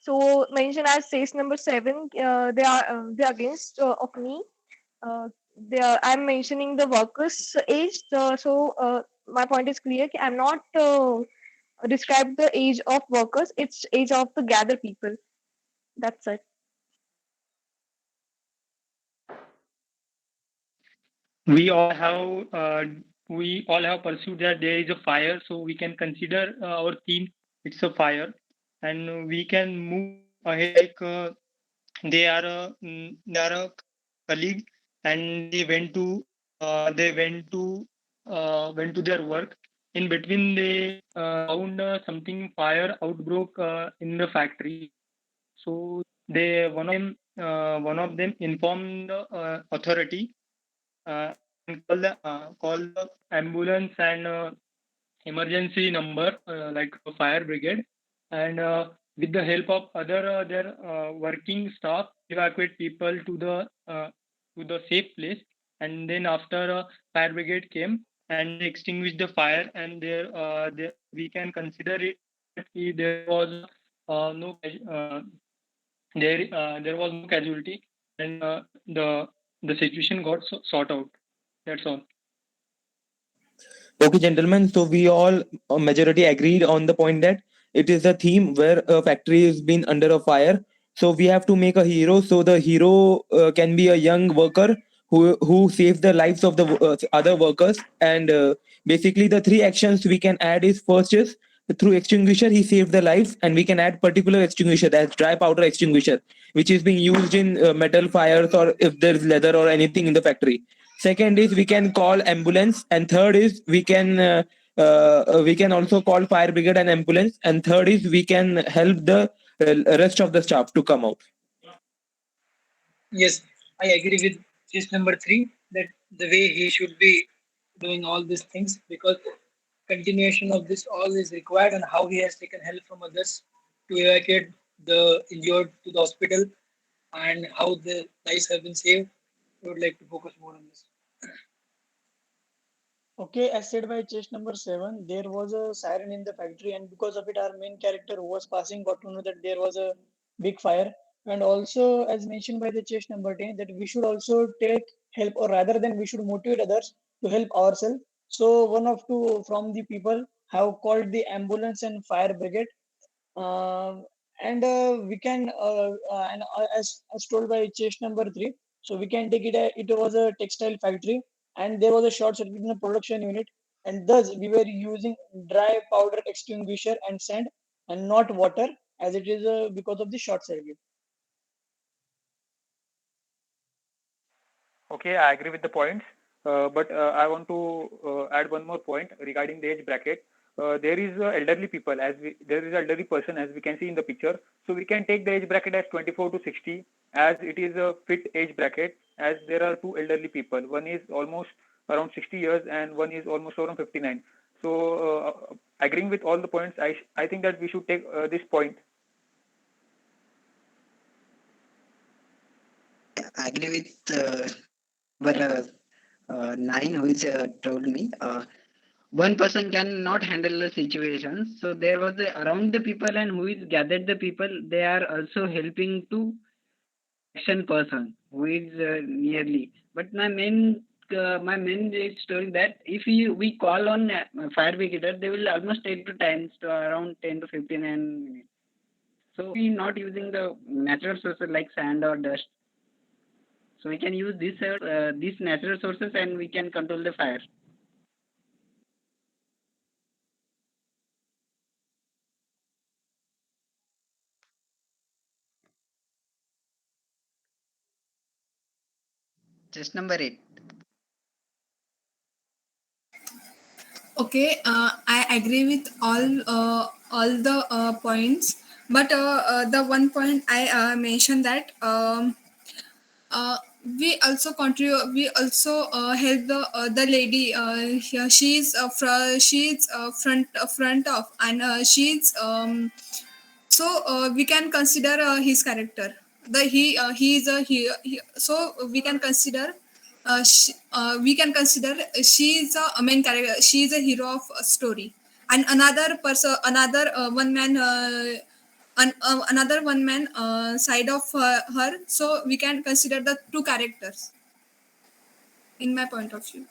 So mention as says number 7. They are against of me. I'm mentioning the workers' age. My point is clear. कि I'm not describe the age of workers. It's age of the gather people. That's it. we all have uh, we all have pursued that there is a fire, so we can consider our theme it's a fire, and we can move ahead like they are a colleague, and they went to their work. In between, they found something fire outbroke in the factory. So they one of them informed the authority and call the ambulance and emergency number like a fire brigade, and with the help of other their working staff, evacuate people to the safe place. And then after fire brigade came and they extinguished the fire, and there we can consider it that there was no there was no casualty, and the situation got sort out. That's all. Okay, gentlemen. So we all majority agreed on the point that it is a theme where a factory is been under a fire. So we have to make a hero. So the hero can be a young worker who saves the lives of the other workers. And basically, the three actions we can add is first is through extinguisher he saved the lives, and we can add particular extinguisher, that's dry powder extinguisher, which is being used in metal fires or if there is leather or anything in the factory. Second is we can call ambulance, and third is we can also call fire brigade and ambulance, and third is we can help the rest of the staff to come out. Yes, I agree with this number three that the way he should be doing all these things, because continuation of this all is required, and how he has taken help from others to evacuate the injured to the hospital, and how the lives have been saved. I would like to focus more on this. Okay, as said by chest number seven, there was a siren in the factory, and because of it, our main character who was passing got to know that there was a big fire. And also, as mentioned by the chest number 10, that we should also take help, or rather than we should motivate others to help ourselves. So one of two from the people have called the ambulance and fire brigade, and we can and as told by chest number three, so we can take it was a textile factory, and there was a short circuit in the production unit, and thus we were using dry powder extinguisher and sand, and not water, as it is because of the short circuit. Okay, I agree with the points, but I want to add one more point regarding the age bracket. There is elderly people, there is elderly person as we can see in the picture. So we can take the age bracket as 24 to 60, as it is a fit age bracket, as there are two elderly people. One is almost around 60 years and one is almost around 59. So agreeing with all the points, I think that we should take this point. I agree with number 9, which told me one person cannot handle the situation. So there was around the people, and who is gathered the people, they are also helping to action person who is nearly. But my main is story that if we call on fire brigade, they will almost take to times to around 10 to 15 minutes. So we not using the natural sources like sand or dust. So we can use these natural sources, and we can control the fire. Just number 8. Okay, I agree with all the points, but the one point I mentioned that we also contribute. We also help the lady. She's front of, and she's so we can consider his character. He is he, so we can consider she is a main character. She is a hero of a story, and another person, another one man. Another one man side of her, so we can consider the two characters in my point of view.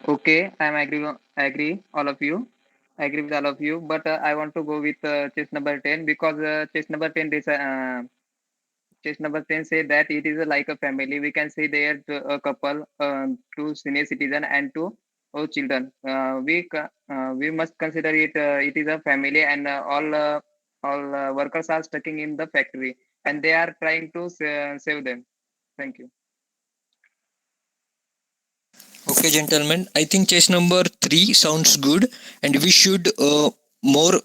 Okay, I agree all of you. I agree with all of you, but I want to go with chess number 10, because chess number 10 say that it is like a family. We can say there a couple, two senior citizen and two children. We must consider it. It is a family, and all workers are stuck in the factory, and they are trying to save them. Thank you. Okay, gentlemen, I think chess number 3 sounds good, and we should more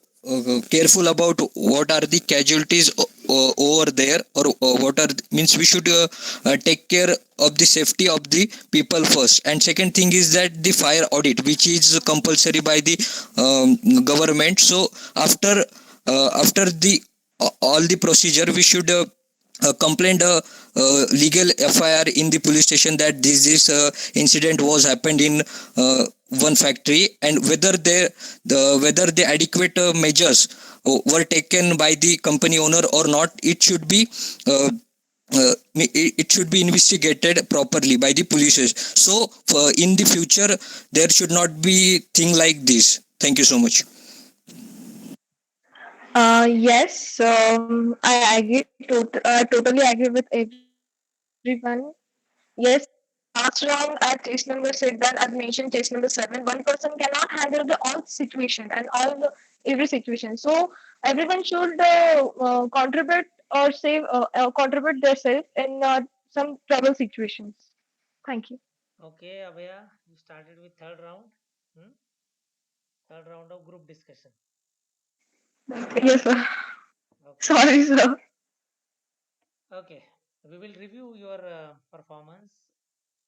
careful about what are the casualties over there, or what are means we should take care of the safety of the people first. And second thing is that the fire audit, which is compulsory by the government. So after the all the procedure, we should complain legal FIR in the police station that this incident was happened in one factory, and whether the adequate measures were taken by the company owner or not. It should be it should be investigated properly by the police. So in the future there should not be thing like this. Thank you so much. Yes, I agree. I totally agree with everyone. Yes, last round at test number said that, as mentioned, test number 7, one person cannot handle the all situation and every situation. So everyone should contribute or save, contribute themselves in some trouble situations. Thank you. Okay, Abhaya, you started with third round. Hmm? Third round of group discussion. Yes, sir. Okay. Sorry, sir. Okay. We will review your performance.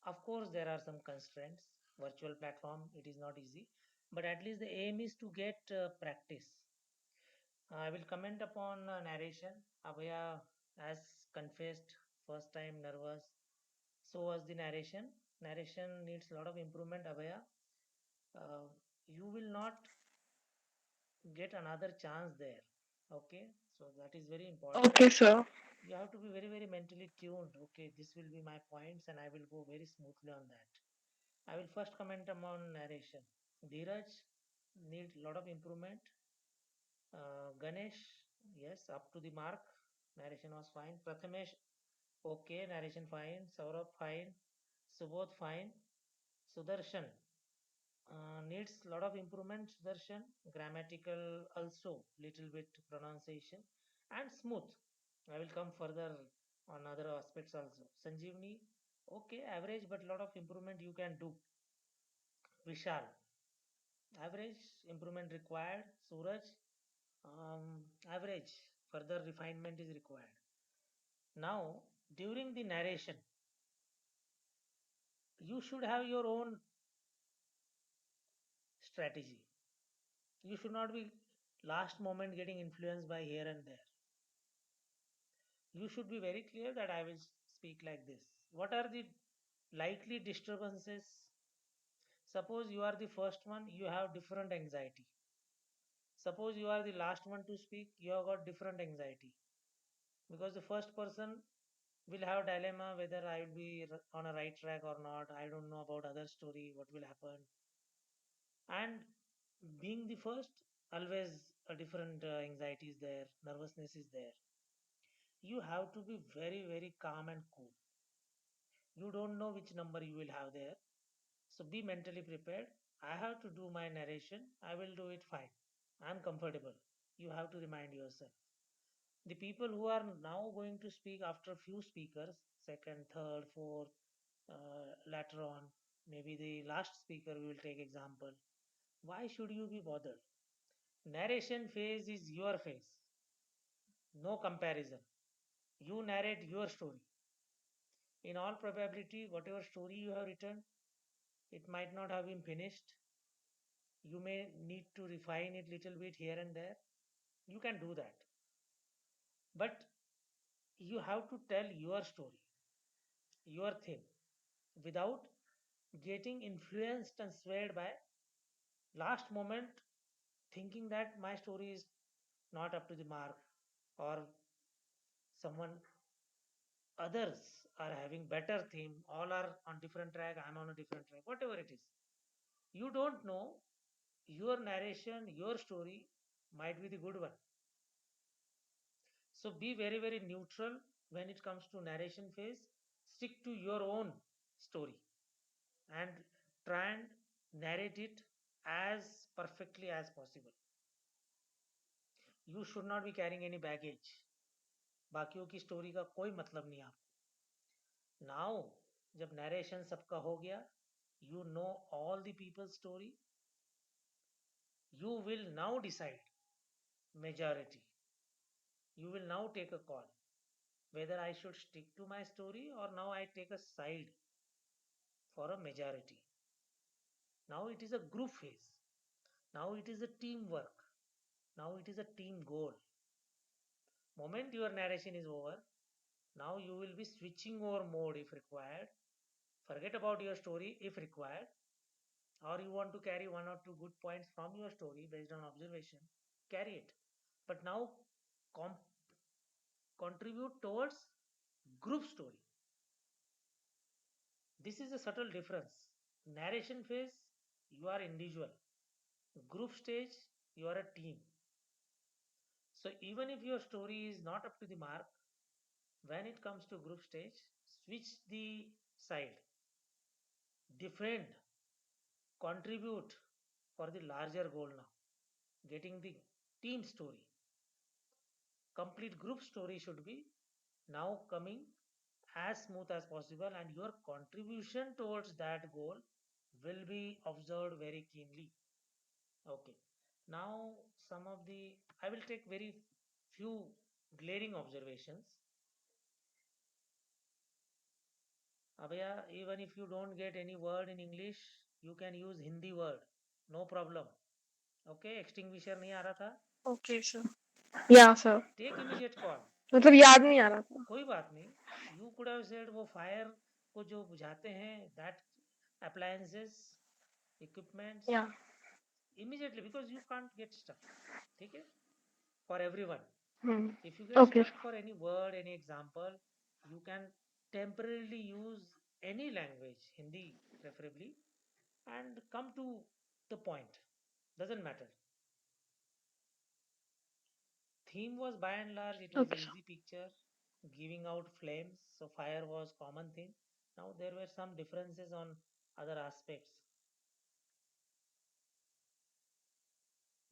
Of course, there are some constraints. Virtual platform, it is not easy, but at least the aim is to get practice. I will comment upon narration. Abhaya has confessed first time nervous. So was the narration. Narration needs a lot of improvement, Abhaya. Uh, you will not get another chance there. Okay, so that is very important. Okay, sir. You have to be very, very mentally tuned. Okay, this will be my points, and I will go very smoothly on that. I will first comment on narration. Dheeraj need a lot of improvement. Ganesh, yes, up to the mark. Narration was fine. Prathamesh, okay. Narration fine. Saurabh, fine. Subodh, fine. Sudarshan needs a lot of improvement. Sudarshan, grammatical also, little bit pronunciation, and smooth. I will come further on other aspects also. Sanjeevni, okay, average, but lot of improvement you can do. Vishal, average, improvement required. Suraj, average, further refinement is required. Now, during the narration, you should have your own strategy. You should not be last moment getting influenced by here and there. You should be very clear that I will speak like this. What are the likely disturbances? Suppose you are the first one, you have different anxiety. Suppose you are the last one to speak, you have got different anxiety. Because the first person will have dilemma whether I will be on a right track or not. I don't know about other story, what will happen. And being the first, always a different anxiety is there, nervousness is there. You have to be very, very calm and cool. You don't know which number you will have there. So be mentally prepared. I have to do my narration. I will do it fine. I'm comfortable. You have to remind yourself. The people who are now going to speak after few speakers, second, third, fourth, later on, maybe the last speaker we will take example. Why should you be bothered? Narration phase is your phase. No comparison. You narrate your story. In all probability, whatever story you have written, it might not have been finished. You may need to refine it little bit here and there. You can do that. But you have to tell your story, your thing, without getting influenced and swayed by last moment thinking that my story is not up to the mark, or someone others are having better theme, all are on different track, I'm on a different track, whatever it is. You don't know, your narration, your story might be the good one. So be very, very neutral when it comes to narration phase. Stick to your own story and try and narrate it as perfectly as possible. You should not be carrying any baggage. बाकियों की story का कोई मतलब नहीं आपको. Now जब narration सबका हो गया, you know all the people's story, you will now decide majority. You will now take a call whether I should stick to my story or now I take a side for a majority. Now it is a group phase. Now it is a teamwork. Now it is a team goal. Moment your narration is over, now you will be switching over mode if required. Forget about your story if required, or you want to carry one or two good points from your story based on observation, carry it. But now com- contribute towards group story. This is a subtle difference. Narration phase, you are individual. Group stage, you are a team. So even if your story is not up to the mark, when it comes to group stage, switch the side, defend, contribute for the larger goal now, getting the team story. Complete group story should be now coming as smooth as possible, and your contribution towards that goal will be observed very keenly. Okay, now some of the I will take very few glaring observations. Abhaya, even if you don't get any word in English, you can use Hindi word, no problem. Okay, extinguisher नहीं आ रहा था, Okay, sir. Yeah, sir. take immediate call. मतलब याद नहीं आ रहा था. कोई बात नहीं, you could have said वो fire को जो बुझाते हैं, that appliances, equipments, Yeah. immediately, because you can't get stuck. ठीक है, for everyone. Hmm. If you get Okay. stuck for any word, any example, you can temporarily use any language, Hindi preferably, and come to the point. Doesn't matter. Theme was by and large, it was Okay, an sir. easy picture, giving out flames, so fire was common theme. Now there were some differences on other aspects.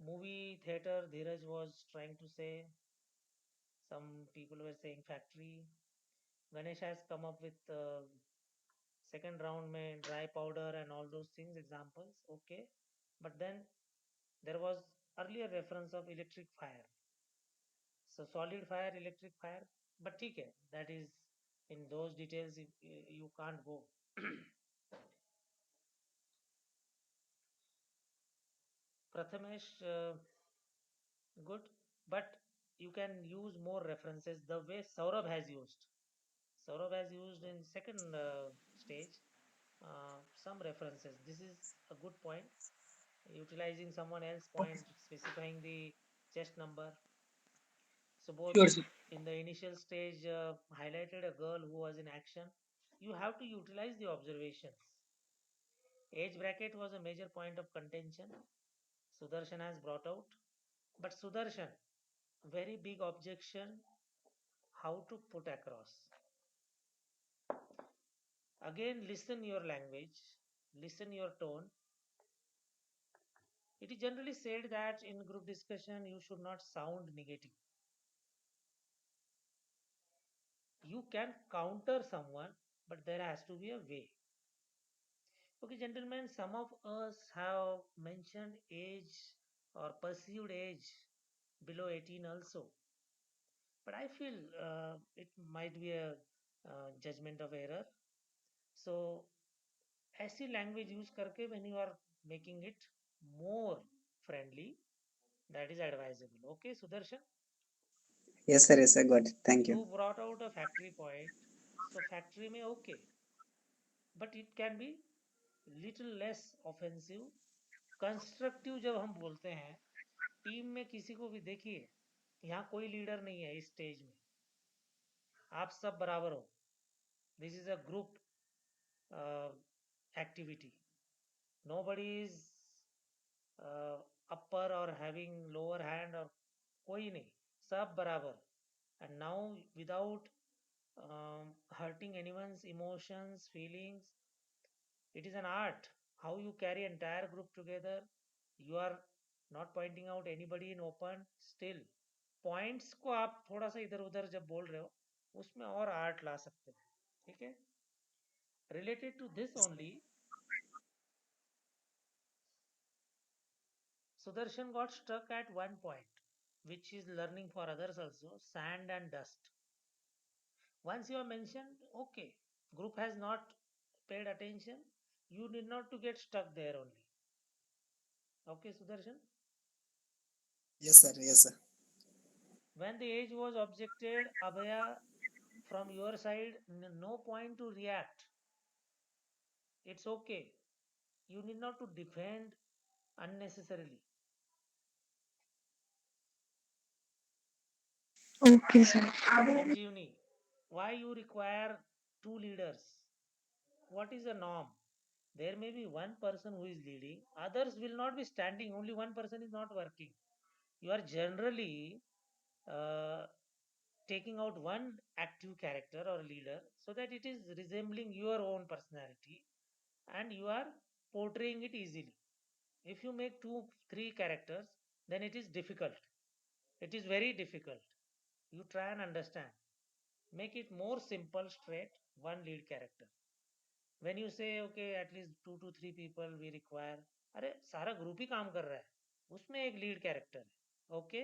Movie theater, Dheeraj was trying to say, some people were saying factory. Ganesh has come up with second round mein dry powder and all those things, examples, okay. But then there was earlier reference of electric fire. So solid fire, electric fire, but ठीक है, that is in those details you can't go. Prathamesh, good, but you can use more references the way Saurabh has used. Saurabh has used in second stage some references. This is a good point. Utilizing someone else's point, specifying the chest number. So both Sure, sir. in the initial stage highlighted a girl who was in action. You have to utilize the observations. Age bracket was a major point of contention. Sudarshan has brought out. But Sudarshan, very big objection how to put across. Again, listen your language, listen your tone. It is generally said that in group discussion you should not sound negative. You can counter someone, but there has to be a way. Okay, gentlemen, some of us have mentioned age or perceived age below 18 also. But I feel it might be a judgment of error. So, ऐसी language use करके when you are making it more friendly, that is advisable. Okay, Sudarshan, Yes, sir, got it. Thank you. you brought out a factory point. So, factory में okay, but it can be little less offensive. Constructive जब हम बोलते हैं team में किसी को भी देखिए, यहाँ कोई लीडर नहीं है इस स्टेज में, आप सब बराबर हो. This is a group activity. Nobody is upper और हैविंग लोअर हैंड, और कोई नहीं, सब बराबर. And now without hurting anyone's emotions, feelings, it is an art how you carry entire group together. You are not pointing out anybody in open. Still points को आप थोड़ा सा इधर उधर जब बोल रहे हो उसमें और आर्ट ला सकते हो. ठीक है, related to this only, Sudarshan got stuck at one point. which is learning for others also, sand and dust. Once you have mentioned, okay, group has not paid attention, you need not to get stuck there only. Okay, Sudarshan? Yes, sir. Yes, sir. When the age was objected, Abhaya, from your side, no point to react. It's okay. You need not to defend unnecessarily. Okay, sir. Sanjeevani, why you require two leaders? What is the norm? There may be one person who is leading, others will not be standing, only one person is not working. You are generally uh, taking out one active character or leader so that it is resembling your own personality and you are portraying it easily. If you make two, three characters, then it is difficult. It is very difficult. You try and understand. Make it more simple, straight, one lead character. When you say okay, at least 2 to 3 people we require, अरे सारा group ही काम कर रहा है उसमें एक lead character है okay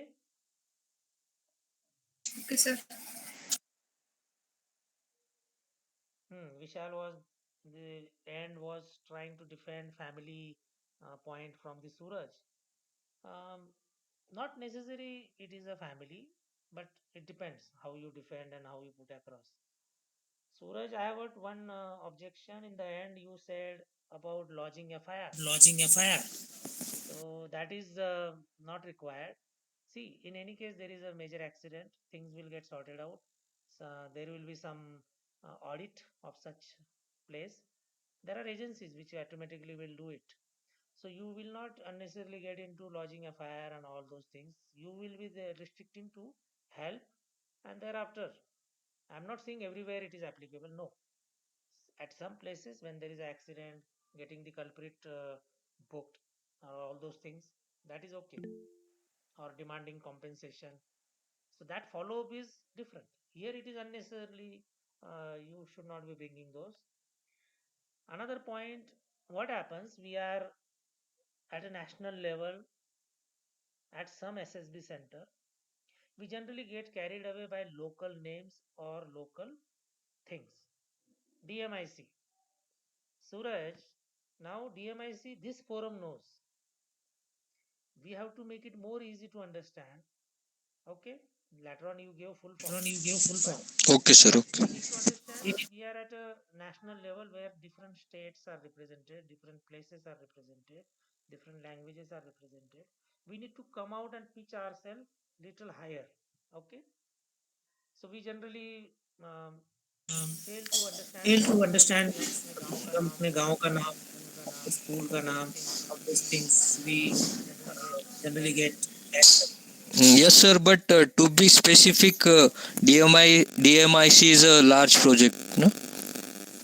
Okay, sir. Vishal was the end was trying to defend family point from the Suraj. Um, Not necessary it is a family, but it depends how you defend and how you put across. Suraj, I have got one objection. In the end, you said about lodging FIR. Lodging FIR. So that is not required. See, in any case, there is a major accident. Things will get sorted out. So there will be some audit of such place. There are agencies which automatically will do it. So you will not unnecessarily get into lodging a fire and all those things. You will be there restricting to help and thereafter. I'm not saying everywhere it is applicable. No. At some places when there is an accident, getting the culprit booked or all those things, that is okay. Or demanding compensation. So that follow up is different. Here it is unnecessarily, you should not be bringing those. Another point, what happens? We are at a national level at some SSB center. We generally get carried away by local names or local things. DMIC. Suraj, now DMIC, this forum knows. We have to make it more easy to understand. Okay? Later on, you give full form. But Okay, sir. Okay. we need to understand we are at a national level where different states are represented, different places are represented, different languages are represented. We need to come out and pitch ourselves little higher. Okay? So we generally fail to understand Fail to कभी understand कभी हम अपने गांव का हम नाम अपने गांव का नाम, स्कूल का नाम स्कूल का all those नाम, things all we those things we generally get generally carried get. away. Yes, sir. But to be specific, DMIC is a large project. No?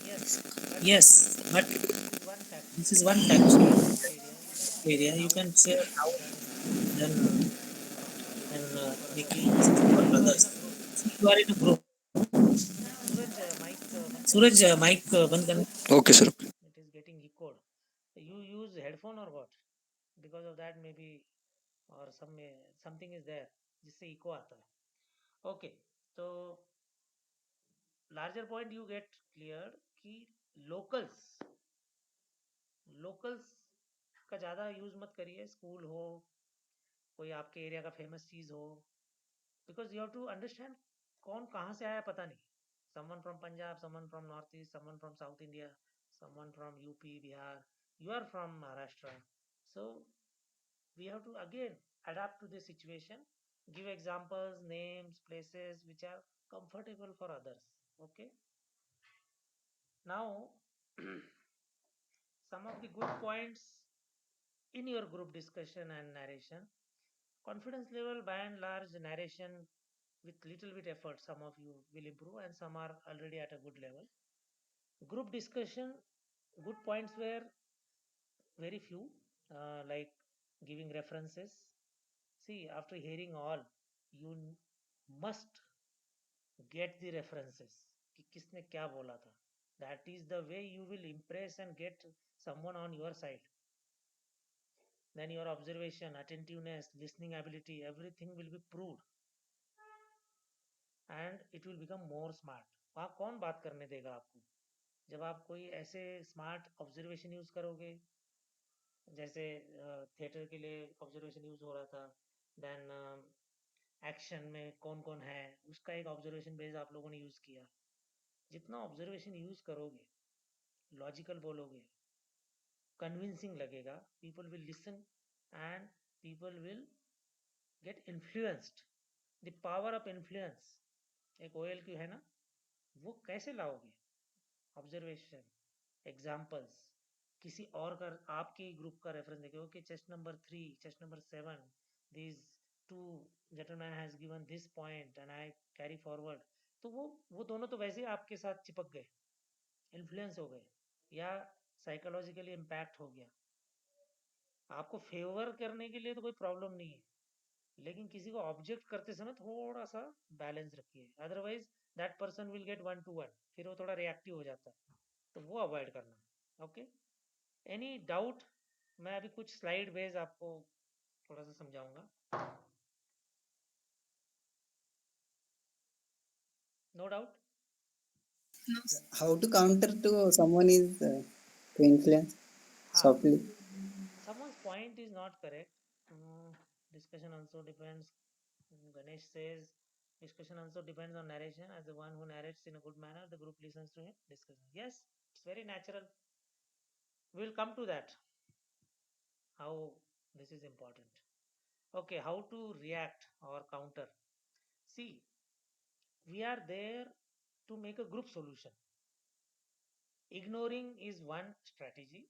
Yes, but Yes, but this is one this fact. is one In fact. this area, you can share Area you doubts, can share how then then make it then easy for make others. it easy for See, you are in others. a group. See, you are in a group. Suraj, mic बंद करना. सूरज mic बंद करना. Okay, sir. It is getting echoed. You use headphone or what? Because of that, maybe or something is there जिससे echo आता है. Okay, so larger point you get clear कि locals locals का ज़्यादा यूज मत करिए. स्कूल हो, कोई आपके एरिया का फेमस चीज़ हो, because you have to understand कौन कहाँ से आया पता नहीं. Someone from Punjab, someone from Northeast, someone from South India, someone from UP, Bihar, you are from Maharashtra. So we have to again adapt to the situation, give examples, names, places which are comfortable for others. Okay, now some of the good points in your group discussion and narration. Confidence level by and large, narration with little bit effort, some of you will improve and some are already at a good level. Group discussion, good points were very few, like giving references. See, after hearing all, you must get the references कि किसने क्या बोला था. That is the way you will impress and get someone on your side. then your observation, attentiveness, listening ability, everything will be proved and it will become more smart. वहाँ कौन बात करने देगा आपको जब आप कोई ऐसे स्मार्ट ऑब्जर्वेशन यूज करोगे जैसे थिएटर के लिए ऑब्जर्वेशन यूज हो रहा था देन एक्शन में कौन कौन है उसका एक ऑब्जर्वेशन बेस आप लोगों ने यूज किया जितना ऑब्जर्वेशन यूज करोगे लॉजिकल बोलोगे कन्विंसिंग लगेगा people will listen and people will get influenced the power of influence एक ओएल की है ना वो कैसे लाओगे ऑब्जर्वेशन एग्जाम्पल्स किसी और का आपके ग्रुप का रेफरेंस देखे okay chest number 3 chest number 7 this two gentleman has given this point and I carry forward तो वो दोनों तो वैसे ही आपके साथ चिपक गए इन्फ्लुएंस हो गए या साइकोलॉजिकली इम्पैक्ट हो गया आपको फेवर करने के लिए तो कोई प्रॉब्लम नहीं है लेकिन किसी को ऑब्जेक्ट करते समय थोड़ा सा बैलेंस रखिए otherwise that person will get 1 to 1 फिर वो थोड़ा रिएक्टिव हो जाता है तो वो अवॉइड करना ओके एनी डाउट मैं अभी कुछ स्लाइड बेस आपको थोड़ा सा समझाऊंगा no doubt No, sir. How to counter to someone is to influence हाँ softly. someone's point is not correct discussion also depends Ganesh says discussion also depends on narration as the one who narrates in a good manner the group listens to him discussion yes it's very natural we'll come to that how this is important okay how to react or counter see we are there to make a group solution ignoring is one strategy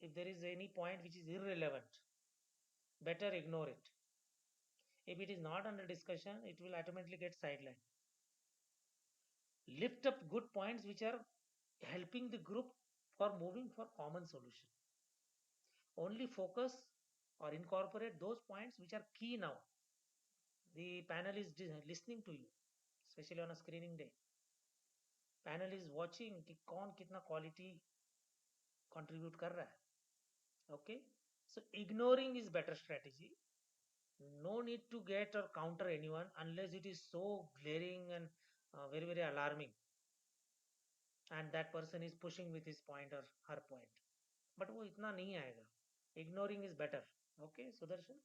if there is any point which is irrelevant better ignore it if it is not under discussion it will automatically get sidelined lift up good points which are helping the group for moving for common solution only focus or incorporate those points which are key now the panel is listening to you especially on a screening day panel is watching कि कौन कितना quality contribute कर रहा है okay so ignoring is better strategy no need to get or counter anyone unless it is so glaring and very very alarming and that person is pushing with his point or her point but वो इतना नहीं आएगा ignoring is better okay Sudarshan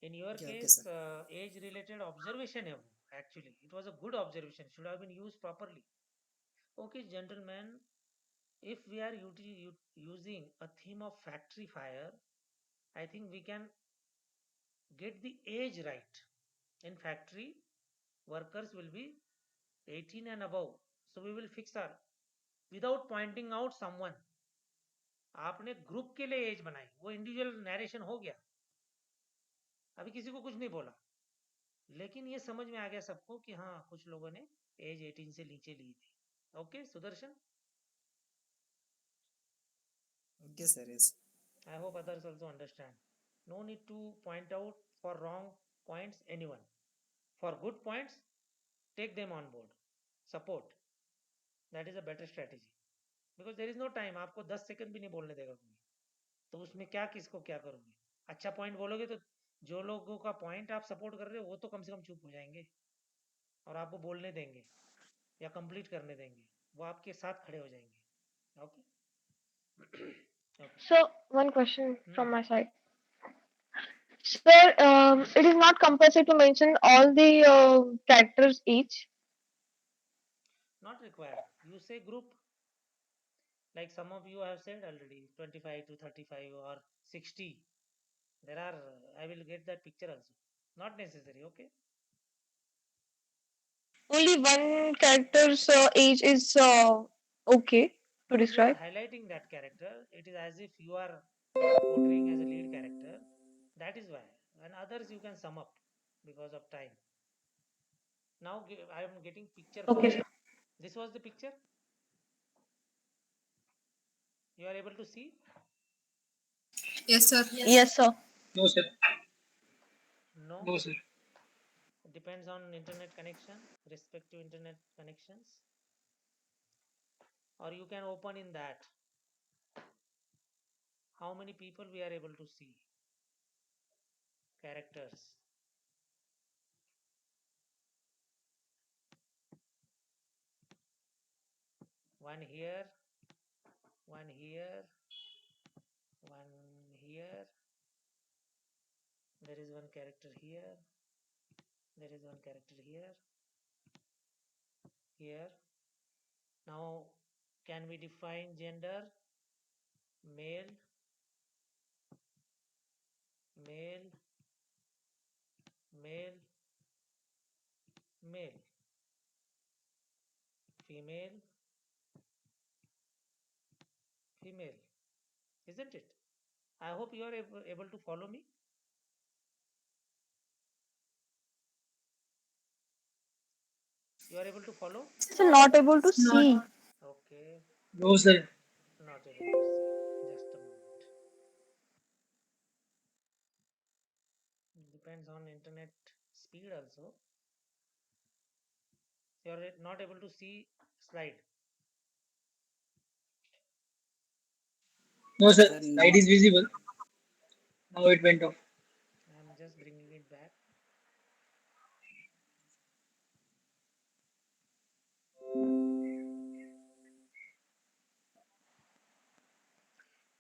in your Okay, case sir. age related observation है वो actually it was a good observation should have been used properly okay gentlemen if we are using a theme of factory fire I think we can get the age right in factory workers will be 18 and above so we will fix our without pointing out someone आपने group के लिए as बनाई वो individual narration हो गया अभी किसी को कुछ नहीं बोला लेकिन ये समझ में आ गया सबको कि हाँ कुछ लोगों ने एज 18 से नीचे ली थी okay Sudarshan Okay, sir. Yes. I hope others also understand no need to point out for wrong points anyone for good points take them on board support that is a better strategy because there is no time आपको 10 second भी नहीं बोलने देगा कोई तो उसमें क्या किसको क्या करोगे अच्छा पॉइंट बोलोगे तो जो लोगों का पॉइंट आप सपोर्ट कर रहे हो वो तो कम से कम चुप हो जाएंगे और आपको बोलने देंगे या कंप्लीट करने देंगे वो आपके साथ खड़े हो जाएंगे okay okay So, one question from my side. Sir, it is not compulsory to mention all the characters each. not required you say group like some of you have said already 25 to 35 or 60 there are I will get that picture also not necessary okay Only one character's age is okay to because you are describe. highlighting that character it is as if you are portraying as a lead character that is why and others you can sum up because of time now I am getting picture for Okay, you sir. this was the picture you are able to see Yes, sir. Yes, sir. No, sir. no No, sir. it depends on internet connection respective internet connections or you can open in that how many people we are able to see? Characters. One here, one here, one here. There is one character here. There is one character here. Here. Now, can we define gender? Male, male, male, male. Female, female. Isn't it? I hope you are able to follow me. You are able to follow? Still not able to see. Okay. No, sir. Not able to see. Just a moment. Depends on internet speed also. You are not able to see slide. No, sir. Sir, Slide is visible. Now it went off. I am just bringing it back.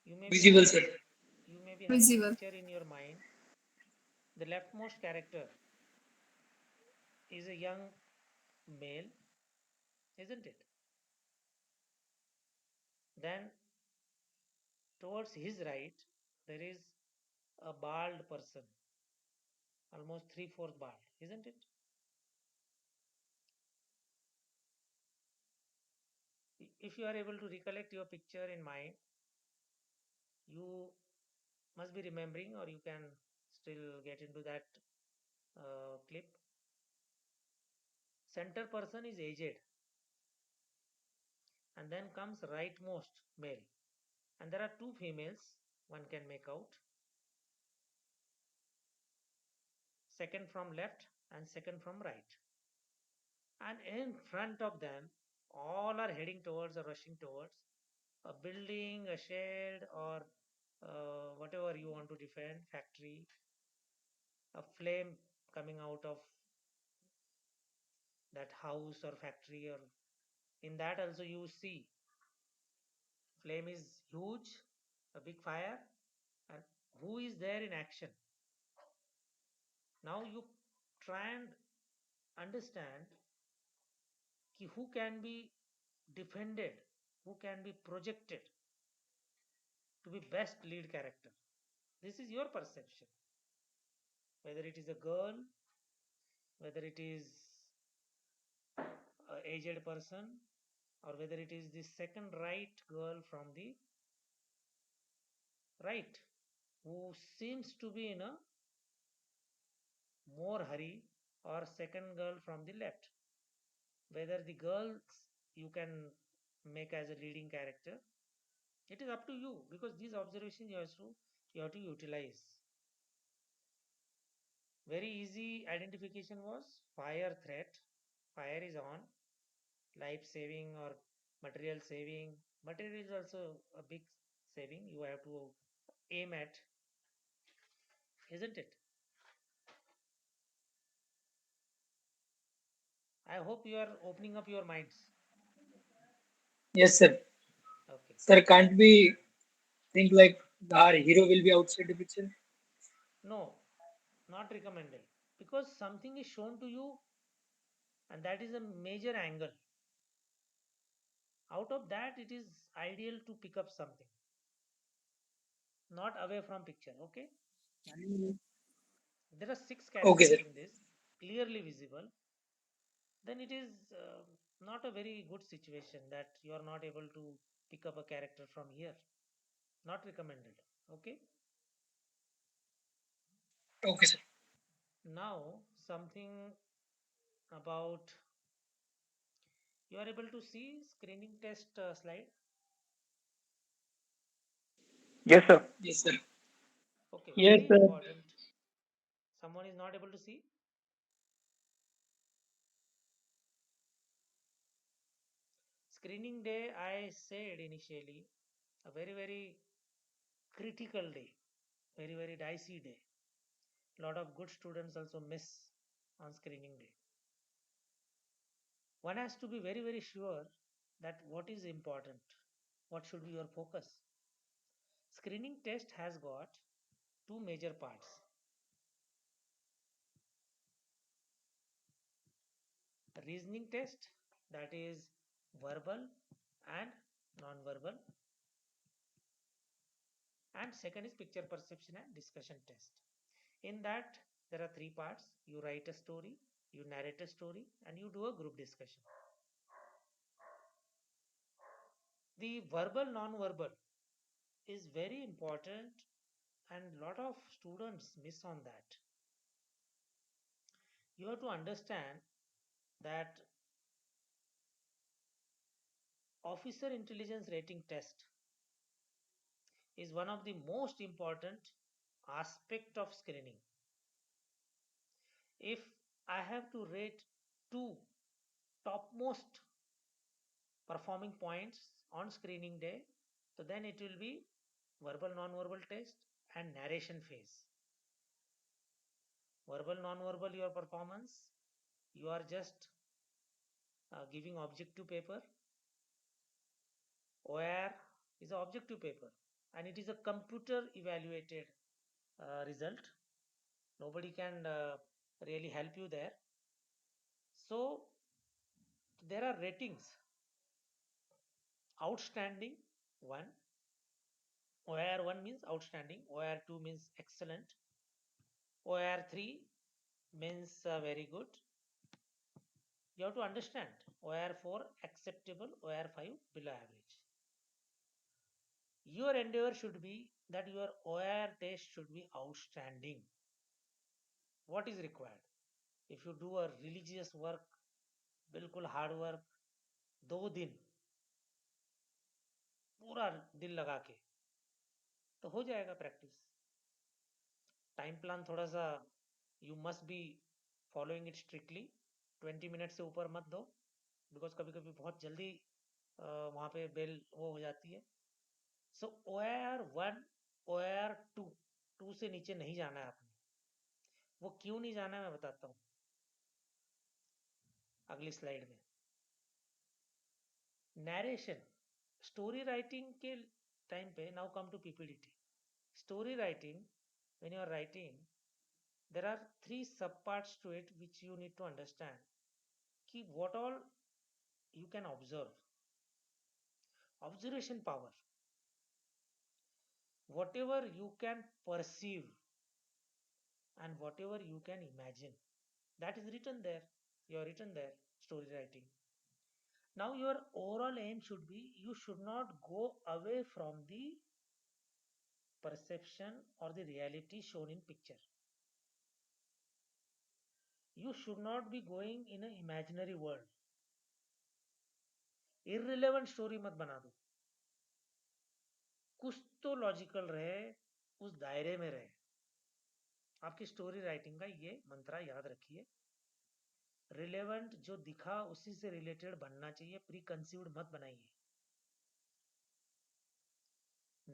You may be Visible, sir. having Visible. picture in your mind. The leftmost character is a young male, isn't it? Then towards his right there is a bald person, almost 3/4 bald, isn't it? If you are able to recollect your picture in mind, you must be remembering, or you can still get into that clip. Center person is aged, and then comes rightmost male, and there are two females one can make out, second from left and second from right, and in front of them all are heading towards or rushing towards a building, a shed, or whatever you want to defend, factory, a flame coming out of that house or factory, or in that also you see flame is huge, a big fire, and who is there in action. Now you try and understand who can be defended, who can be projected to be best lead character. This is your perception, whether it is a girl, whether it is a aged person, or whether it is the second right girl from the right, who seems to be in a more hurry, or second girl from the left, whether the girls you can make as a leading character. It is up to you, because these observations you have to utilize. Very easy identification was fire threat. Fire is on. Life saving or material saving. Material is also a big saving. You have to aim at, isn't it? I hope you are opening up your minds. Yes, sir. Okay. Sir, can't we think like our hero will be outside the picture? No, not recommended, because something is shown to you, and that is a major angle. Out of that, it is ideal to pick up something, not away from picture. Okay. There are 6 Okay, characters sir. in this, clearly visible. Then it is not a very good situation that you are not able to pick up a character from here. Not recommended. Okay. Okay, sir. Now something about, you are able to see screening test slide. Yes, sir. Yes, sir. Okay, Yes, very sir. important. Someone is not able to see. Screening day, I said initially, a very, very critical day, very, very dicey day. A lot of good students also miss on screening day. One has to be very, very sure that what is important, what should be your focus. Screening test has got two major parts: reasoning test, that is verbal and non-verbal, and second is picture perception and discussion test. In that there are three parts: you write a story, you narrate a story, and you do a group discussion. The verbal non-verbal is very important, and lot of students miss on that. You have to understand that officer intelligence rating test is one of the most important aspect of screening. If I have to rate two topmost performing points on screening day, so then it will be verbal non-verbal test and narration phase. Verbal non-verbal, your performance, you are just giving objective paper. OIR is an objective paper and it is a computer evaluated result. Nobody can really help you there. So there are ratings: outstanding 1, OIR 1 means outstanding, OIR 2 means excellent, OIR 3 means very good. You have to understand OIR 4 acceptable, OIR 5 below average. Your endeavor should be that your OIR test should be outstanding. What is required? If you do a religious work, बिल्कुल hard work, 2 दिन पूरा दिल लगा के, तो हो जाएगा practice. Time plan थोड़ा सा you must be following it strictly. 20 minute से ऊपर मत दो, बिकॉज कभी कभी बहुत जल्दी वहाँ पे बेल वो हो जाती है. सो OIR 1, OIR 2 से नीचे नहीं जाना है आपने. वो क्यों नहीं जाना है मैं बताता हूँ अगली स्लाइड में. नैरेशन, स्टोरी राइटिंग के टाइम पे, now come to PPDT. Story writing, when you are writing, there are 3 subparts to it which you need to understand. Ki what all you can observe. Observation power. Whatever you can perceive and whatever you can imagine, that is written there. You are written there, story writing. Now your overall aim should be, you should not go away from the perception or the reality shown in picture. You should not be going in an imaginary world. Irrelevant story मत बना दो. कुछ तो logical रहे, उस दायरे में रहे. आपकी स्टोरी राइटिंग का ये मंत्रा याद रखिए. रिलेवेंट जो दिखा उसी से रिलेटेड बनना चाहिए, प्री कंसीव्ड मत बनाइए.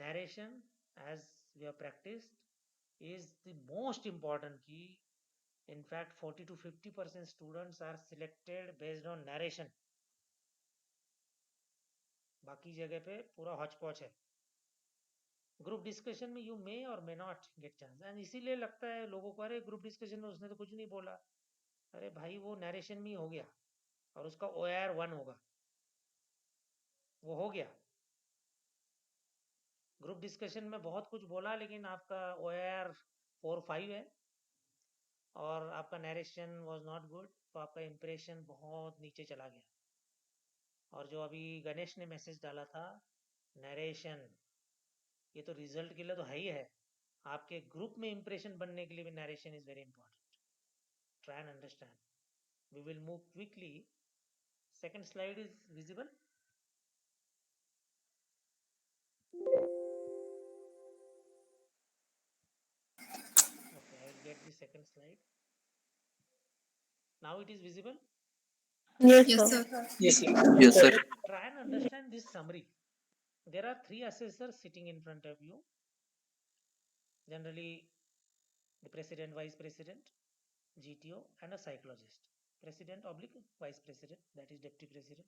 Narration, as we have practiced, is the most important key. In fact, 40 to 50% students are selected based on narration. बाकी जगह पे पूरा हौच-पौच है. ग्रुप डिस्कशन में यू मे और may not get chance, and इसीलिए लगता है लोगों को, अरे ग्रुप डिस्कशन में उसने तो कुछ नहीं बोला. अरे भाई वो नैरेशन में ही हो गया और उसका OIR 1 होगा, वो हो गया. ग्रुप डिस्कशन में बहुत कुछ बोला लेकिन आपका OIR 4-5 है और आपका नैरेशन वाज नॉट गुड, तो आपका इंप्रेशन बहुत नीचे चला गया. और जो अभी गणेश ने मैसेज डाला था, नैरेशन, ये तो रिजल्ट के लिए तो है ही है, आपके ग्रुप में इंप्रेशन बनने के लिए भी narration is very important. Try and understand. We will move quickly. Second slide is visible. Okay, I will get the second slide. Now it is visible. Yes, Yes, sir. sir. Yes, yes. Yes, sir. Try and understand this summary. There are 3 assessors sitting in front of you. Generally, the president, vice president, GTO, and a psychologist. President oblique vice president, that is deputy president.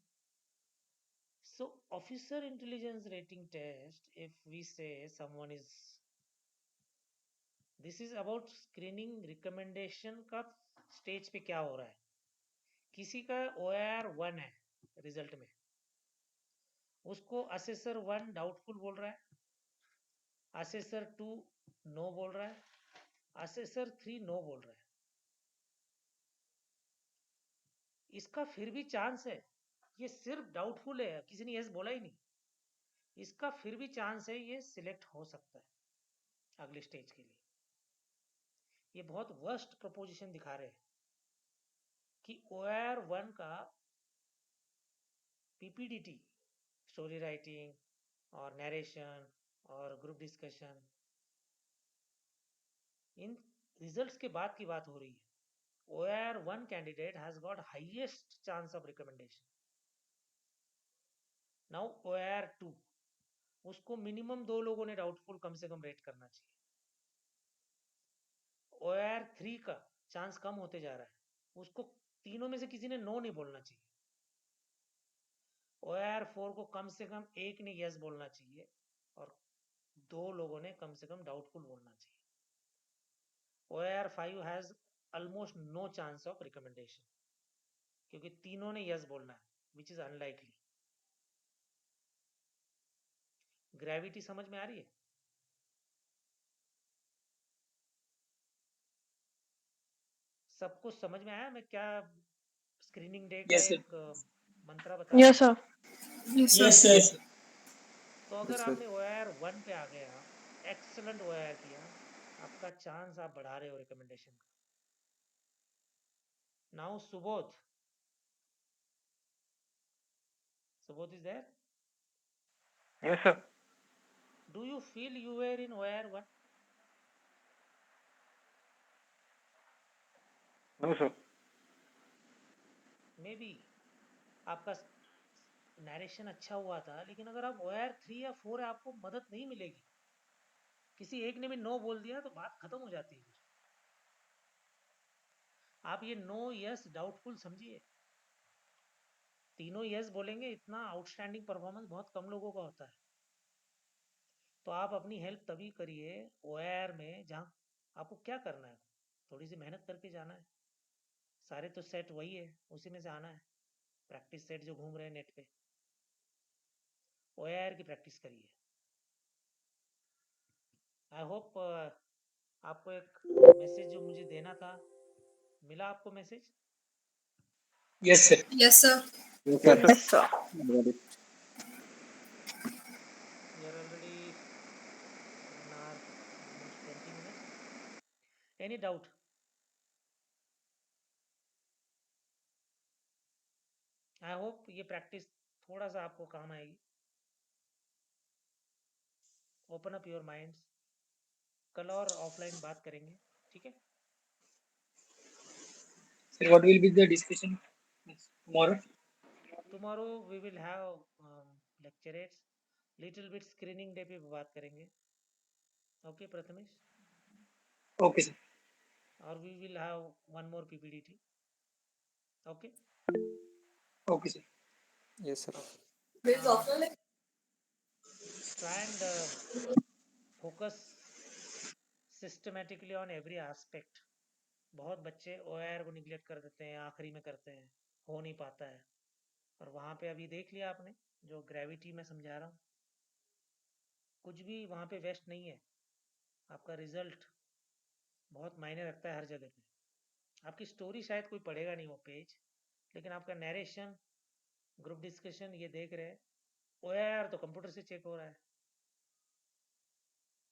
So, officer intelligence rating test, if we say someone is, this is about screening recommendation का stage पे क्या हो रहा है. किसी का OIR 1 है result में, उसको असेसर 1 डाउटफुल बोल रहा है, असेसर 2 नो बोल रहा है, असेसर 3 नो बोल रहा है. इसका फिर भी चांस है, ये सिर्फ डाउटफुल है, किसी ने यस बोला ही नहीं, इसका फिर भी चांस है ये सिलेक्ट हो सकता है अगले स्टेज के लिए. ये बहुत वर्स्ट प्रपोजिशन दिखा रहे हैं कि OIR 1 का PPDT, स्टोरी राइटिंग और नरेशन और ग्रुप डिस्कशन, इन रिजल्ट्स के बाद की बात हो रही है. OIR 1 candidate has got highest chance of recommendation. Now OIR 2, उसको मिनिमम 2 लोगों ने डाउटफुल कम से कम रेट करना चाहिए. OIR 3 का चांस कम होते जा रहा है, उसको तीनों में से किसी ने नो नहीं बोलना चाहिए. OIR 4 को कम से कम एक ने यस बोलना चाहिए और 2 लोगों ने कम से कम डाउटफुल बोलना चाहिए. OIR 5 has almost no chance of recommendation क्योंकि तीनों ने यस बोलना है, विच इज अनलाइकली. ग्रेविटी समझ में आ रही है? सबको समझ में आया मैं क्या स्क्रीनिंग डे का Yes, sir. एक मंत्र बता रहा Yes, हूँ? sir. Yes, sir. तो अगर Yes, sir. आपने OIR 1 पे आ गया, एक्सलेंट OIR किया, आपका चांस आप बढ़ा रहे हो रिकमेंडेशन का. Now Subodh is there? Yes, sir. Do you feel you were in OIR 1? No, sir. May be आपका नरेशन अच्छा हुआ था, लेकिन अगर आप OIR 3 या 4 है, आपको मदद नहीं मिलेगी. किसी एक ने भी नो बोल दिया तो बात खत्म हो जाती है. आप ये नो यस डाउटफुल समझिए. तीनों यस बोलेंगे, इतना आउटस्टैंडिंग परफॉर्मेंस बहुत कम लोगों का होता है. तो आप अपनी हेल्प तभी करिए OIR में जहाँ आपको क्या करना है, थोड़ी सी मेहनत करके जाना है. सारे तो सेट वही है, उसी में से आना है. प्रैक्टिस सेट जो घूम रहे हैं नेट पे, OIR की प्रैक्टिस करिए. आई होप आपको एक मैसेज जो मुझे देना था मिला. आपको message? Yes, sir. Yes, sir. Yes, sir. We are already 1 hour almost 20 minutes. Any doubt? I hope ये प्रैक्टिस थोड़ा सा आपको काम आएगी. Open up your minds. कल और ऑफलाइन बात करेंगे, ठीक है? Sir, what will be the discussion tomorrow? Tomorrow we will have lecturettes. Little bit screening day पे बात करेंगे. ओके प्रथमेश? Okay, sir. और we will have one more PPDT. Okay. Okay, sir. Yes, sir. Try and focus systematically on every aspect. बहुत बच्चे OIR को neglect कर देते हैं, आखिरी में करते हैं, हो नहीं पाता है. और वहाँ पे अभी देख लिया आपने जो ग्रेविटी में समझा रहा हूँ, कुछ भी वहाँ पे वेस्ट नहीं है. आपका रिजल्ट बहुत मायने रखता है हर जगह पे. आपकी स्टोरी शायद कोई पढ़ेगा नहीं वो पेज, लेकिन आपका नरेशन, ग्रुप डिस्कशन ये देख रहे हैं. OIR तो कंप्यूटर से चेक हो रहा है,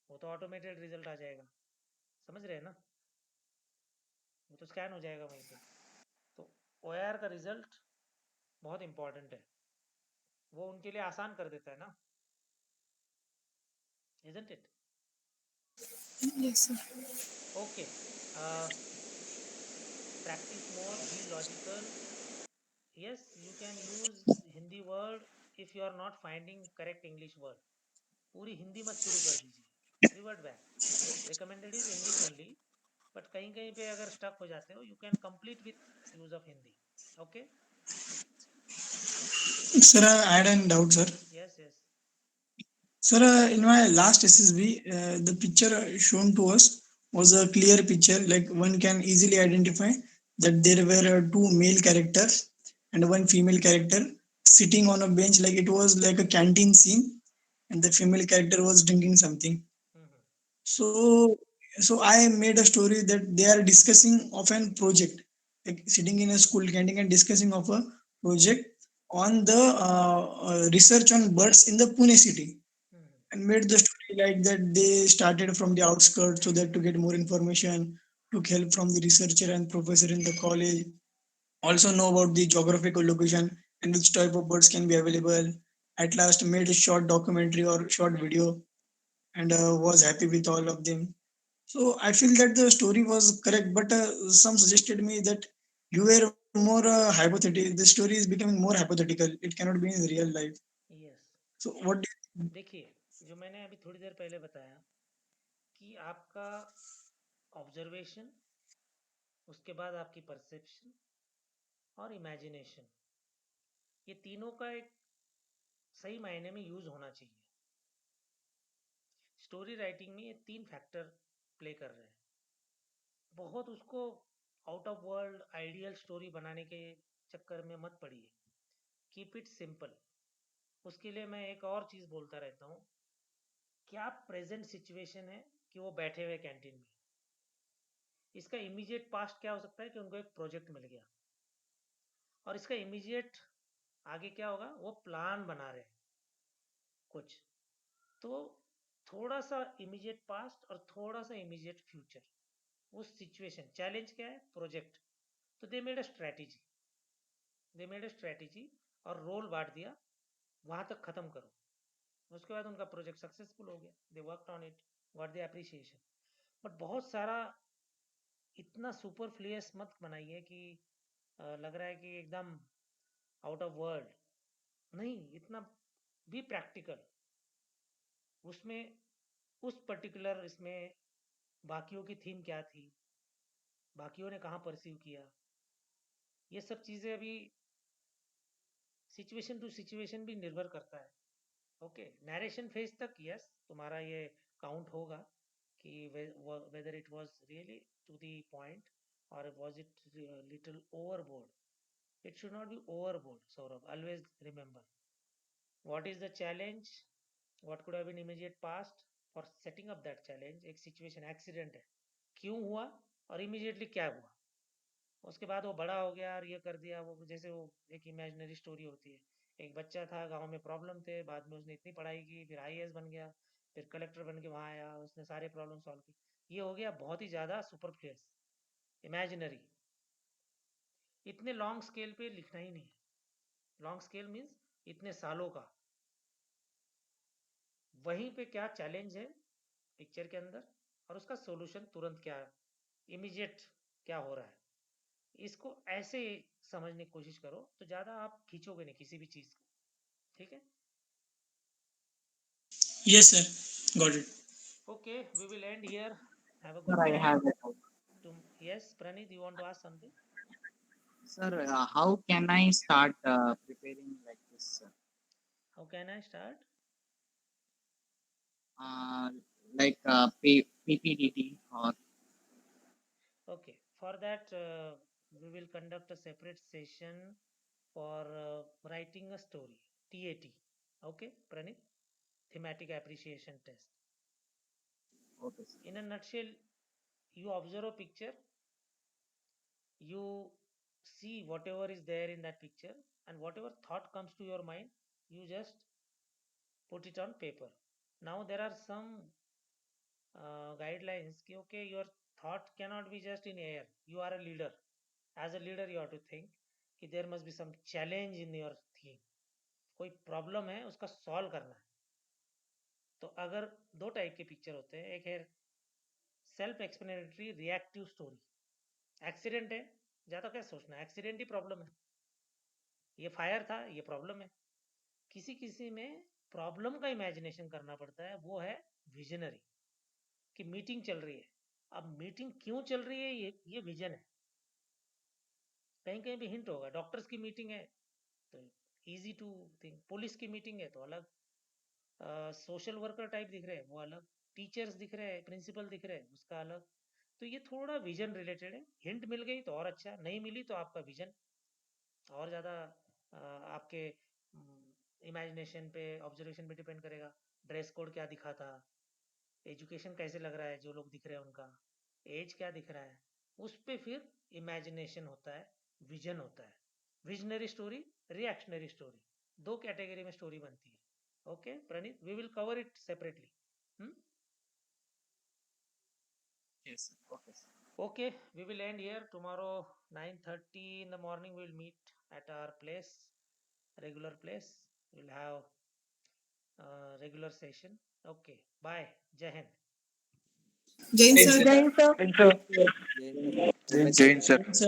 वो तो ऑटोमेटेड रिजल्ट आ जाएगा. समझ रहे हैं ना? वो तो स्कैन हो जाएगा वहीं पे. तो OIR का रिजल्ट बहुत इंपॉर्टेंट है, वो उनके लिए आसान कर देता है ना. Isn't it? Yes, sir. Okay. Practice more, be logical. Yes, you can use Hindi word if you are not finding correct English word. पूरी हिंदी मत शुरू कर दीजिए. Revert back. recommended is English only, but कहीं कहीं पे अगर stuck हो जाते हो, you can complete with use of Hindi. Okay? Sir, I had a doubt, sir. Yes, yes. Sir, in my last SSB, the picture shown to us was a clear picture. Like one can easily identify that there were two male characters and one female character sitting on a bench. Like it was like a canteen scene, and the female character was drinking something. Mm-hmm. So, so I made a story that they are discussing of an project, like sitting in a school canteen and discussing of a project on the research on birds in the Pune city, Mm-hmm. and made the story like that they started from the outskirts so that to get more information, took help from the researcher and professor in the college, also know about the geographical location and which type of birds can be available. At last made a short documentary or short video, and was happy with all of them. So I feel that the story was correct, but some suggested me that you were more hypothetical. The story is becoming more hypothetical. It cannot be in real life. Yes. So what do you देखिए, जो मैंने अभी थोड़ी देर पहले बताया कि आपका observation, उसके बाद आपकी परसेप्शन और इमेजिनेशन, ये तीनों का एक सही मायने में यूज होना चाहिए. स्टोरी राइटिंग में ये तीन फैक्टर प्ले कर रहे हैं. बहुत उसको out of world ideal story बनाने के चक्कर में मत पड़िए. Keep it simple. उसके लिए मैं एक और चीज़ बोलता रहता हूँ. क्या प्रेजेंट सिचुएशन है कि वो बैठे हुए कैंटीन में. इसका इमीडिएट पास्ट क्या हो सकता है कि उनको एक प्रोजेक्ट मिल गया, और इसका इमीडिएट आगे क्या होगा, वो प्लान बना रहे हैं कुछ. तो थोड़ा सा इमीडिएट पास्ट और थोड़ा सा इमीडिएट फ्यूचर. वो सिचुएशन, चैलेंज क्या है, प्रोजेक्ट. तो दे मेड अ स्ट्रैटेजी और रोल बांट दिया, वहां तक खत्म करो. उसके बाद उनका प्रोजेक्ट सक्सेसफुल हो गया. They worked on it, got the appreciation. But बहुत सारा इतना सुपरफ्लुअस मत बनाइए कि लग रहा है कि एकदम आउट ऑफ वर्ल्ड. नहीं, इतना भी प्रैक्टिकल. उसमें उस पर्टिकुलर इसमें बाकियों की थीम क्या थी, बाकियों ने कहाँ परसीव किया, ये सब चीज़ें अभी सिचुएशन टू सिचुएशन भी निर्भर करता है. ओके, नरेशन फेज तक यस, तुम्हारा ये काउंट होगा कि whether it was really to the point और was it little overboard. It should not be overboard, Saurabh. Always remember. What is the challenge? What could have been immediate past? For setting up that challenge, एक situation accident है, क्यों हुआ और immediately क्या हुआ. उसके बाद वो बड़ा हो गया और ये कर दिया. वो जैसे वो एक इमेजिनरी स्टोरी होती है. एक बच्चा था, गांव में प्रॉब्लम थे, बाद में उसने इतनी पढ़ाई की, फिर आईएएस बन गया, फिर कलेक्टर बन के वहाँ आया, उसने सारे प्रॉब्लम सॉल्व की. ये हो गया बहुत ही ज़्यादा सुपरफ्लुअस, इमेजिनरी. इतने लॉन्ग स्केल पे लिखना ही नहीं है. लॉन्ग स्केल मीन्स इतने सालों का. वहीं पे क्या चैलेंज है पिक्चर के अंदर और उसका सॉल्यूशन तुरंत क्या है, इमीडिएट क्या हो रहा है, इसको ऐसे समझने की कोशिश करो तो ज़्यादा आप खींचोगे नहीं किसी भी चीज़ को. ठीक है. Yes, sir. Got it. Okay, we will end here. Have a Sir, good I time. have a doubt. Yes Praneet, you want to ask something. Sir, how can I start preparing like this? How can I start. Uh, like PPDT or Okay, for that we will conduct a separate session for writing a story, TAT. Okay, Pranit, thematic appreciation test. okay, sir. In a nutshell, you observe a picture, you see whatever is there in that picture, and whatever thought comes to your mind, you just put it on paper. Now there are some guidelines कि okay, your thought cannot be just in air. You are a leader. As a leader you have to think कि there must be some challenge in your theme. कोई problem है, उसका solve करना है. तो अगर दो टाइप के पिक्चर होते हैं, एक है self explanatory reactive story. Accident है, ज़्यादा क्या सोचना है, एक्सीडेंट ही प्रॉब्लम है. ये फायर था, ये प्रॉब्लम है. किसी किसी में प्रॉब्लम का इमेजिनेशन करना पड़ता है, वो है विजनरी. कि मीटिंग चल रही है. अब मीटिंग क्यों चल रही है, ये विजन है. कहीं कहीं भी हिंट होगा. डॉक्टर्स की मीटिंग है तो इजी टू थिंक. पुलिस की मीटिंग है तो अलग. सोशल वर्कर टाइप दिख रहे हैं वो अलग. टीचर्स दिख रहे हैं, प्रिंसिपल दिख रहे हैं उसका अलग. तो ये थोड़ा विजन रिलेटेड है. हिंट मिल गई तो और अच्छा, नहीं मिली तो आपका विजन और ज़्यादा आपके इमेजिनेशन पे, ऑब्जर्वेशन पे डिपेंड करेगा. ड्रेस कोड क्या दिखा था, एजुकेशन कैसे लग रहा है जो लोग दिख रहे हैं उनका, एज क्या दिख रहा है, उस पे फिर इमेजिनेशन होता है, विजन होता है. विजनरी स्टोरी, रिएक्शनरी स्टोरी, दो कैटेगरी में स्टोरी बनती है. Okay Praneet, we will cover it separately. Yes, sir. Okay, sir. Okay, we will end here. Tomorrow 9:30 in the morning we will meet at our place, regular place. We will have regular session. Okay, bye. Jai Hind. Jain Thank sir. Jai Hind, sir. you, sir. Jai Hind, sir. Thank you, sir.